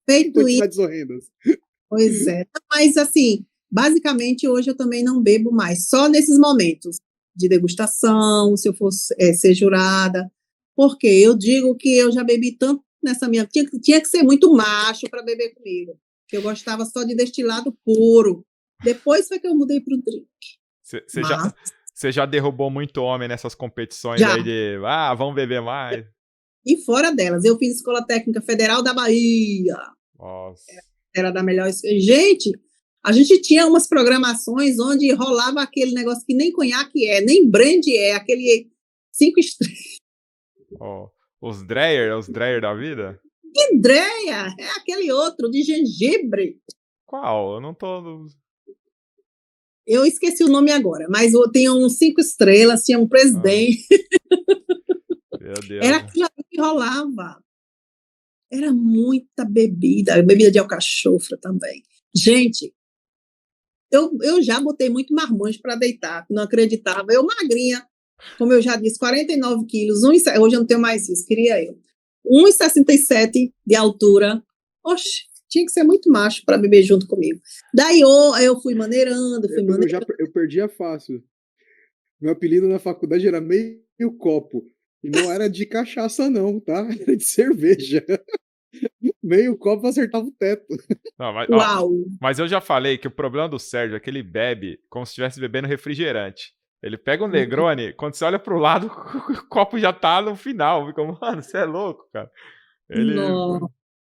Feito Quantidades horrendas. Pois é. Mas, assim, basicamente, hoje eu também não bebo mais. Só nesses momentos de degustação, se eu for ser jurada. Porque eu digo que eu já bebi tanto nessa minha... Tinha que ser muito macho para beber comigo. Que eu gostava só de destilado puro. Depois foi que eu mudei para o drink. Você já derrubou muito homem nessas competições Já. Aí de... vamos beber mais. E fora delas, eu fiz Escola Técnica Federal da Bahia. Nossa. Era da melhor... Gente, a gente tinha umas programações onde rolava aquele negócio que nem conhaque nem brandy aquele 5 estrelas. Os Dreyer da vida? Que Dreia? É aquele outro, de gengibre. Qual? Eu não tô... Eu esqueci o nome agora, mas tinha uns 5 estrelas, tinha um presidente. Meu Deus. Era aquilo que rolava. Era muita bebida de alcachofra também. Gente, eu já botei muito marmanjo para deitar, não acreditava. Eu magrinha, como eu já disse, 49 quilos, hoje eu não tenho mais isso, queria eu. 1,67 de altura. Oxe, tinha que ser muito macho para beber junto comigo. Daí eu fui maneirando, Eu perdi a fácil. Meu apelido na faculdade era meio copo. E não era de cachaça, não, tá? Era de cerveja. Meio copo acertava o teto. Não, Uau! Mas eu já falei que o problema do Sérgio é que ele bebe como se estivesse bebendo refrigerante. Ele pega um Negroni, quando você olha pro lado, o copo já tá no final. Fica, mano, você é louco, cara.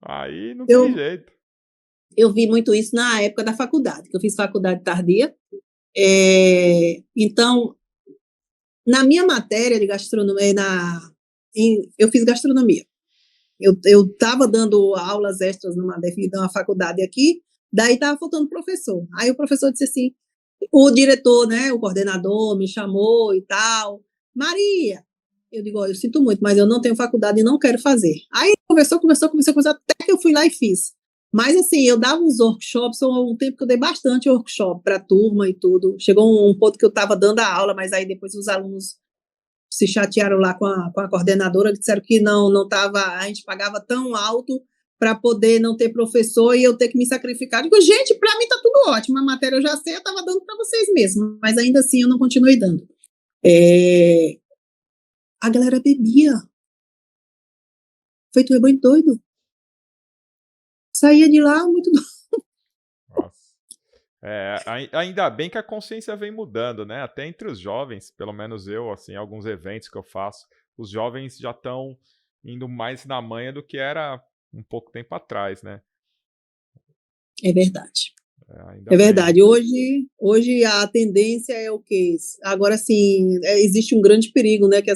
Aí não tem jeito. Eu vi muito isso na época da faculdade, que eu fiz faculdade tardia. Então, na minha matéria de gastronomia, eu fiz gastronomia. Eu estava dando aulas extras numa faculdade aqui, daí estava faltando professor. Aí o professor disse assim, o diretor, né, o coordenador me chamou e tal. Maria, Eu digo, olha, eu sinto muito, mas eu não tenho faculdade e não quero fazer. Aí conversou, até que eu fui lá e fiz. Mas assim, eu dava uns workshops, um tempo que eu dei bastante workshop para a turma e tudo. Chegou um ponto que eu estava dando a aula, mas aí depois os alunos se chatearam lá com a coordenadora, disseram que não tava, a gente pagava tão alto para poder não ter professor e eu ter que me sacrificar. Digo, gente, para mim tá tudo ótimo, a matéria eu já sei, eu estava dando para vocês mesmos, mas ainda assim eu não continuei dando. A galera bebia, feito rebanho doido. Saía de lá muito doido. Nossa. Ainda bem que a consciência vem mudando, né? Até entre os jovens, pelo menos eu, assim, alguns eventos que eu faço, os jovens já estão indo mais na manha do que era um pouco tempo atrás, né? É verdade. Ainda É bem. verdade. Hoje a tendência é o quê? Agora sim, existe um grande perigo, né? Que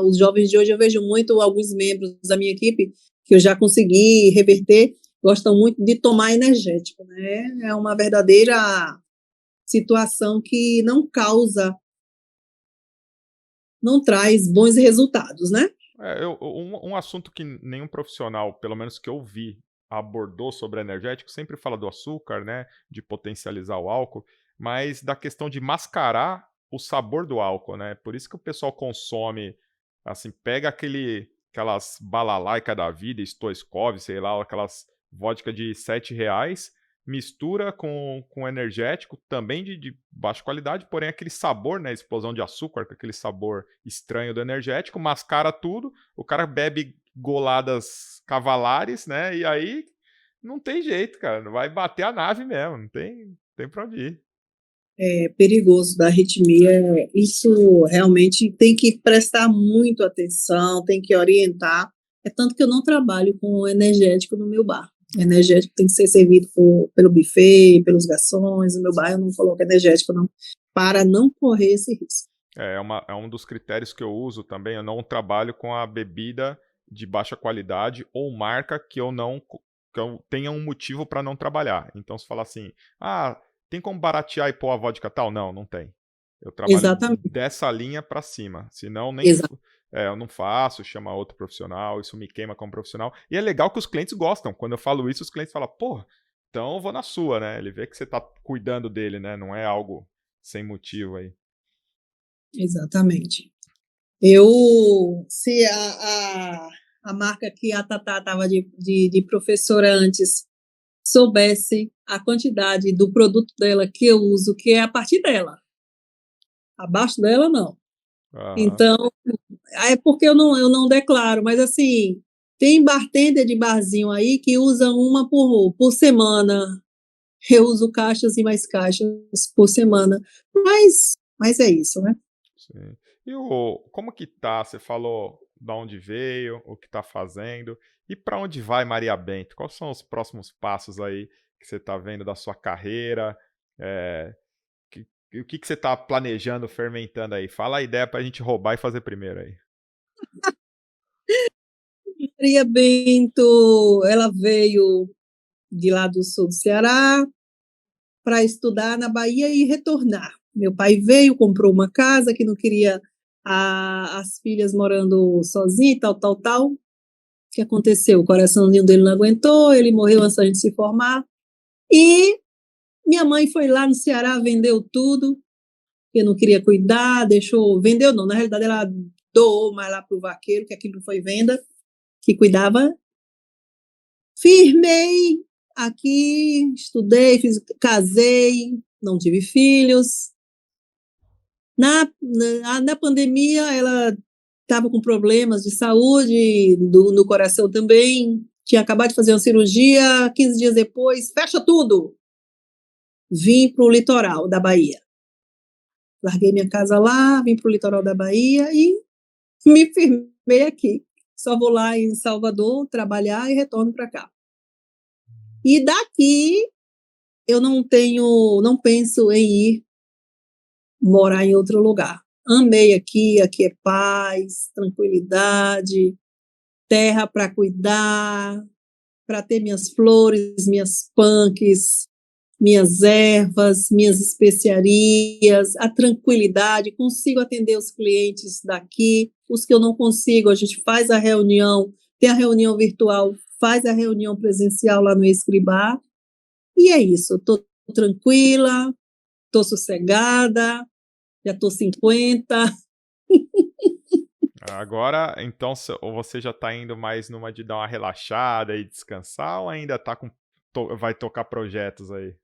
os jovens de hoje, eu vejo muito alguns membros da minha equipe, que eu já consegui reverter, gostam muito de tomar energético, né? É uma verdadeira situação que não traz bons resultados, né? Um assunto que nenhum profissional, pelo menos que eu vi, abordou sobre energético, sempre fala do açúcar, né? De potencializar o álcool, mas da questão de mascarar o sabor do álcool, né? Por isso que o pessoal consome, assim, pega aquelas balalaica da vida, Stoichkov, sei lá, aquelas vodka de R$ 7, mistura com energético, também de baixa qualidade, porém aquele sabor, né, explosão de açúcar, com aquele sabor estranho do energético, mascara tudo, o cara bebe goladas cavalares, né, e aí não tem jeito, cara, vai bater a nave mesmo, não tem pra onde ir. É perigoso da arritmia, isso realmente tem que prestar muito atenção, tem que orientar. É tanto que eu não trabalho com energético no meu bar. Energético tem que ser servido pelo buffet, pelos garçons. No meu bar eu não coloco energético, não, para não correr esse risco. É um dos critérios que eu uso também. Eu não trabalho com a bebida de baixa qualidade ou marca que eu tenha um motivo para não trabalhar. Então, se falar assim, tem como baratear e pôr a vodka tal? Não, não tem. Eu trabalho Exatamente. dessa linha para cima. Senão, Exatamente. eu não faço, chama outro profissional, isso me queima como profissional. E é legal que os clientes gostam. Quando eu falo isso, os clientes falam, pô, então eu vou na sua, né? Ele vê que você tá cuidando dele, né? Não é algo sem motivo aí. Exatamente. Se a marca que a Tatá estava de professora antes soubesse a quantidade do produto dela que eu uso, que é a partir dela, abaixo dela não. Então, é porque eu não declaro, mas assim, tem bartender de barzinho aí que usa uma por semana. Eu uso caixas e mais caixas por semana. Mas é isso, né? Sim. E como que tá? Você falou de onde veio, o que tá fazendo e para onde vai Maria Bento? Quais são os próximos passos aí que você tá vendo da sua carreira? É, o que você tá planejando, fermentando aí? Fala a ideia pra gente roubar e fazer primeiro aí. Maria Bento, ela veio de lá do sul do Ceará para estudar na Bahia e retornar. Meu pai veio, comprou uma casa que não queria as filhas morando sozinhas, tal. O que aconteceu? O coraçãozinho dele não aguentou, ele morreu antes da gente se formar. E minha mãe foi lá no Ceará, vendeu tudo, porque não queria cuidar, vendeu não, na realidade ela doou mais lá para o vaqueiro, que aquilo foi venda, que cuidava. Firmei aqui, estudei, casei, não tive filhos. Na pandemia, ela estava com problemas de saúde, no coração também, tinha acabado de fazer uma cirurgia, 15 dias depois, fecha tudo. Vim para o litoral da Bahia. Larguei minha casa lá, vim para o litoral da Bahia e me firmei aqui. Só vou lá em Salvador trabalhar e retorno para cá. E daqui eu não penso em ir morar em outro lugar. Amei aqui é paz, tranquilidade, terra para cuidar, para ter minhas flores, minhas punks, minhas ervas, minhas especiarias, a tranquilidade, consigo atender os clientes daqui, os que eu não consigo, a gente faz a reunião, tem a reunião virtual, faz a reunião presencial lá no Escribá, e é isso, eu estou tranquila, estou sossegada, já estou 50. Agora, então, ou você já tá indo mais numa de dar uma relaxada e descansar, ou ainda tá vai tocar projetos aí?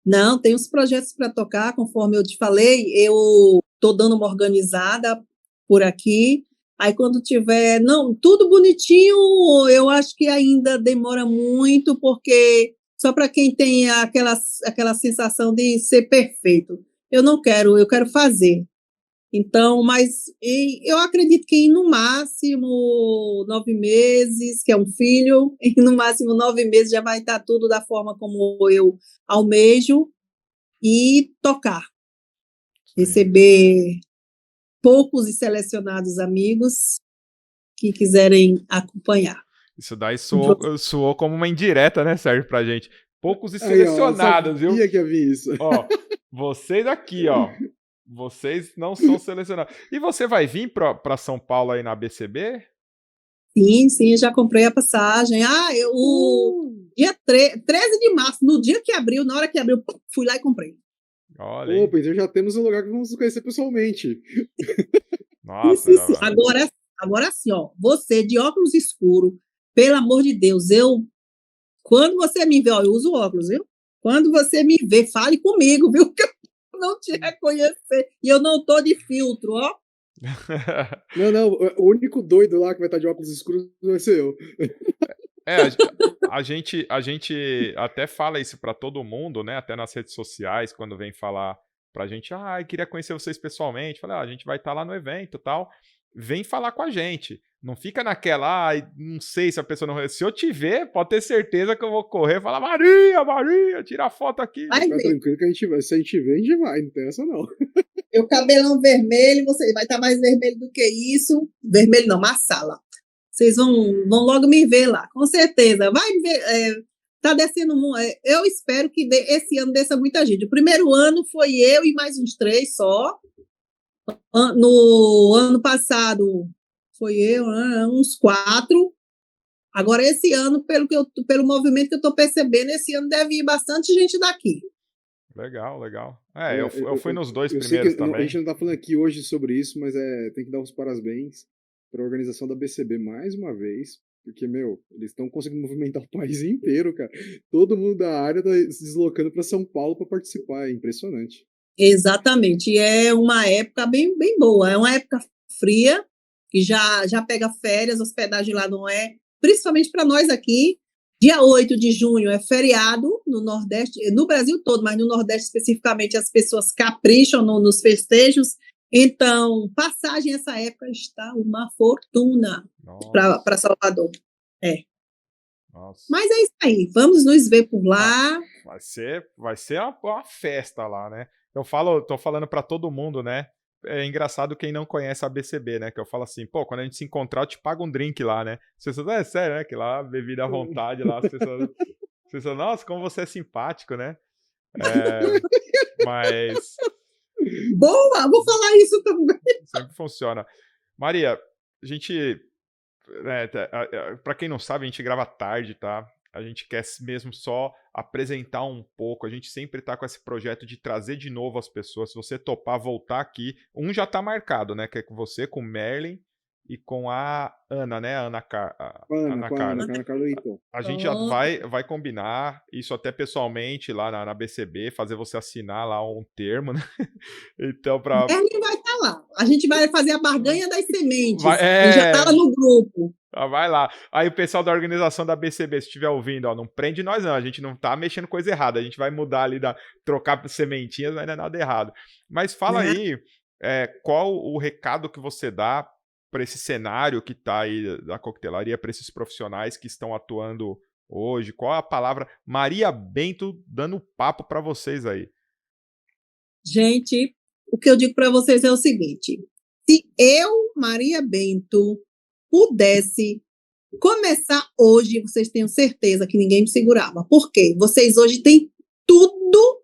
Não, tem os projetos para tocar, conforme eu te falei, eu estou dando uma organizada por aqui, aí quando tiver, não, tudo bonitinho, eu acho que ainda demora muito, porque só para quem tem aquela sensação de ser perfeito. Eu não quero, eu quero fazer. Então, mas eu acredito que em no máximo 9 meses, que é um filho, em no máximo 9 meses já vai estar tudo da forma como eu almejo e tocar. Sim. Receber poucos e selecionados amigos que quiserem acompanhar. Isso daí soou como uma indireta, né, Sérgio, pra gente. Poucos e Aí, ó, selecionados, viu? sabia que havia isso. Ó, vocês aqui, ó. Vocês não são selecionados. E você vai vir pra São Paulo aí na BCB? Sim, já comprei a passagem. Dia 13 de março, no dia que abriu, na hora que abriu, fui lá e comprei. Olha, hein? Opa, então já temos um lugar que vamos nos conhecer pessoalmente. Nossa, Sim. Agora sim, ó, você de óculos escuro, pelo amor de Deus, quando você me vê, ó, eu uso óculos, viu? Quando você me vê, fale comigo, viu? Que eu não te reconhecer. E eu não tô de filtro, ó. Não, o único doido lá que vai estar de óculos escuros vai ser eu. A gente até fala isso pra todo mundo, né? Até nas redes sociais, quando vem falar pra gente, eu queria conhecer vocês pessoalmente. Fala, a gente vai estar lá no evento e tal. Vem falar com a gente. Não fica naquela, não sei se a pessoa não... Se eu te ver, pode ter certeza que eu vou correr e falar, Maria, tira foto aqui. Vai Fica ver. tranquilo que a gente vai. Se a gente ver, a gente vai. Não tem essa, não. Eu cabelão vermelho, você vai estar mais vermelho do que isso. Vermelho não, marsala. Vocês vão logo me ver lá, com certeza. Vai ver, tá descendo. Eu espero que esse ano desça muita gente. O primeiro ano foi eu e mais uns 3 só. No ano passado foi eu, uns 4. Agora, esse ano, pelo movimento que eu estou percebendo, esse ano deve ir bastante gente daqui. Legal. Eu fui nos dois primeiros sei que também. A gente não está falando aqui hoje sobre isso, mas tem que dar os parabéns para a organização da BCB mais uma vez, porque, eles estão conseguindo movimentar o país inteiro, cara. Todo mundo da área está se deslocando para São Paulo para participar, é impressionante. Exatamente, e é uma época bem boa, é uma época fria, que já pega férias, hospedagem lá não é, principalmente para nós aqui. Dia 8 de junho é feriado no Nordeste, no Brasil todo, mas no Nordeste especificamente as pessoas capricham nos festejos, então passagem essa época está uma fortuna para Salvador. Nossa. Mas é isso aí, vamos nos ver por lá. Vai ser uma festa lá, né? Tô falando para todo mundo, né? É engraçado quem não conhece a BCB, né? Que eu falo assim, quando a gente se encontrar, eu te pago um drink lá, né? As pessoas, é sério, né? Que lá, bebida à vontade, lá, as pessoas, nossa, como você é simpático, né? Mas... Boa, vou falar isso também. Sempre funciona. Maria, a gente... para quem não sabe, a gente grava tarde, tá? A gente quer mesmo só apresentar um pouco. A gente sempre tá com esse projeto de trazer de novo as pessoas. Se você topar voltar aqui, já tá marcado, né? Que é com você, com o Merlin e com a Ana, né? Ana Carla. A gente já vai combinar isso até pessoalmente lá na BCB, fazer você assinar lá um termo, né? Então, Merlin vai estar lá. A gente vai fazer a barganha das sementes. Ele já tá lá no grupo. Vai lá. Aí o pessoal da organização da BCB, se estiver ouvindo, não prende nós não, a gente não tá mexendo coisa errada, a gente vai mudar ali, trocar sementinhas, mas não é nada errado. Mas fala aí, qual o recado que você dá para esse cenário que tá aí da coquetelaria, para esses profissionais que estão atuando hoje? Qual a palavra? Maria Bento dando papo para vocês aí. Gente, o que eu digo para vocês é o seguinte, se eu, Maria Bento, pudesse começar hoje, vocês tenham certeza que ninguém me segurava. Por quê? Vocês hoje têm tudo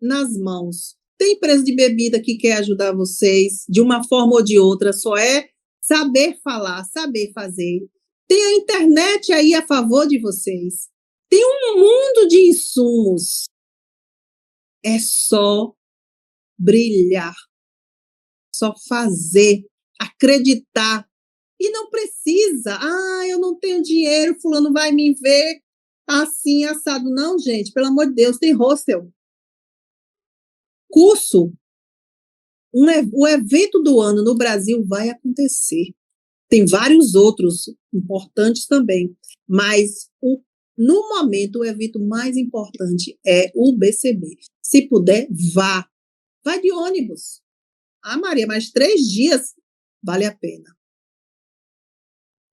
nas mãos. Tem empresa de bebida que quer ajudar vocês de uma forma ou de outra, só é saber falar, saber fazer. Tem a internet aí a favor de vocês. Tem um mundo de insumos. É só brilhar, só fazer, acreditar. E não precisa, eu não tenho dinheiro, fulano vai me ver assim, assado. Não, gente, pelo amor de Deus, tem hostel. Curso. O evento do ano no Brasil vai acontecer. Tem vários outros importantes também, mas no momento o evento mais importante é o BCB. Se puder, vá. Vai de ônibus. Maria, mas 3 dias vale a pena.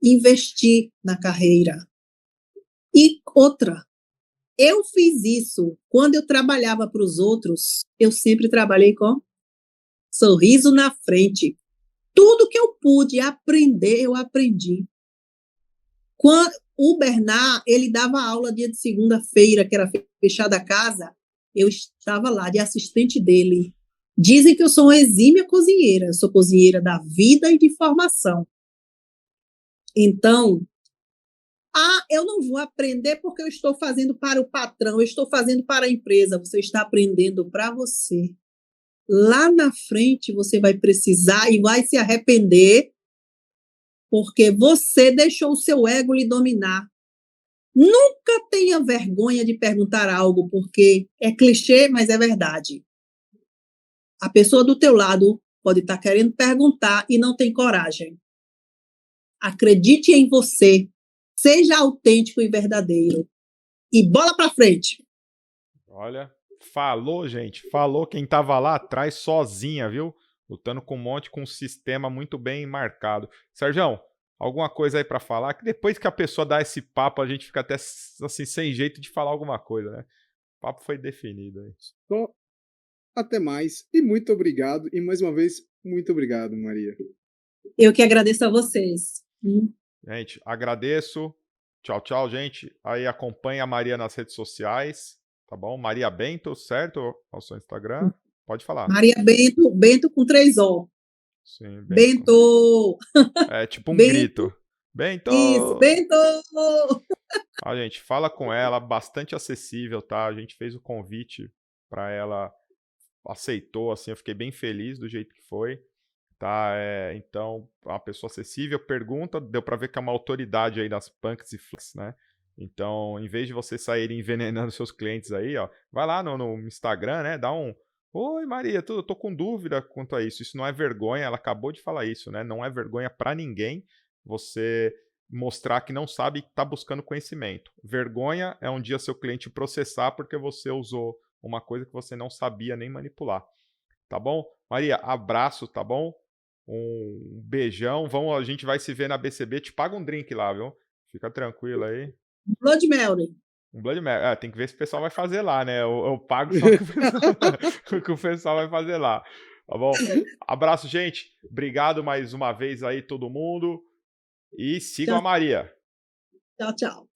Investir na carreira. E outra, eu fiz isso quando eu trabalhava para os outros, eu sempre trabalhei com sorriso na frente. Tudo que eu pude aprender, eu aprendi. Quando o Bernard, ele dava aula dia de segunda-feira, que era fechada a casa, eu estava lá de assistente dele. Dizem que eu sou uma exímia cozinheira, eu sou cozinheira da vida e de formação. Então, eu não vou aprender porque eu estou fazendo para o patrão, eu estou fazendo para a empresa, você está aprendendo para você. Lá na frente você vai precisar e vai se arrepender porque você deixou o seu ego lhe dominar. Nunca tenha vergonha de perguntar algo, porque é clichê, mas é verdade. A pessoa do teu lado pode estar querendo perguntar e não tem coragem. Acredite em você, seja autêntico e verdadeiro. E bola para frente. Olha, falou, gente. Falou quem tava lá atrás sozinha, viu? Lutando com com um sistema muito bem marcado. Sérgio, alguma coisa aí pra falar? Que depois que a pessoa dá esse papo, a gente fica até assim, sem jeito de falar alguma coisa, né? O papo foi definido aí. Só até mais e muito obrigado. E mais uma vez, muito obrigado, Maria. Eu que agradeço a vocês. Gente, agradeço. Tchau, tchau, gente. Aí acompanha a Maria nas redes sociais, tá bom? Maria Bento, certo? Ao seu Instagram. Pode falar. Maria Bento, Bento com 3 O. Sim, Bento. É tipo um Bento. grito. Bento! Isso, Bento! Gente, fala com ela, bastante acessível, tá? A gente fez o convite pra ela, aceitou, assim, eu fiquei bem feliz do jeito que foi, tá? Então, uma pessoa acessível, pergunta, deu pra ver que é uma autoridade aí das punks e flex, né? Então, em vez de você sair envenenando seus clientes aí, ó, vai lá no Instagram, né? Dá um oi, Maria, eu tô com dúvida quanto a isso. Isso não é vergonha, ela acabou de falar isso, né? Não é vergonha pra ninguém você mostrar que não sabe e tá buscando conhecimento. Vergonha é um dia seu cliente processar porque você usou uma coisa que você não sabia nem manipular. Tá bom? Maria, abraço, tá bom? Um beijão. A gente vai se ver na BCB. Te paga um drink lá, viu? Fica tranquilo aí. Blood Mary. Um Blood Mary. Tem que ver se o pessoal vai fazer lá, né? Eu pago só o que o pessoal vai fazer lá. Tá bom? Abraço, gente. Obrigado mais uma vez aí, todo mundo. E sigam a Maria. Tchau, tchau.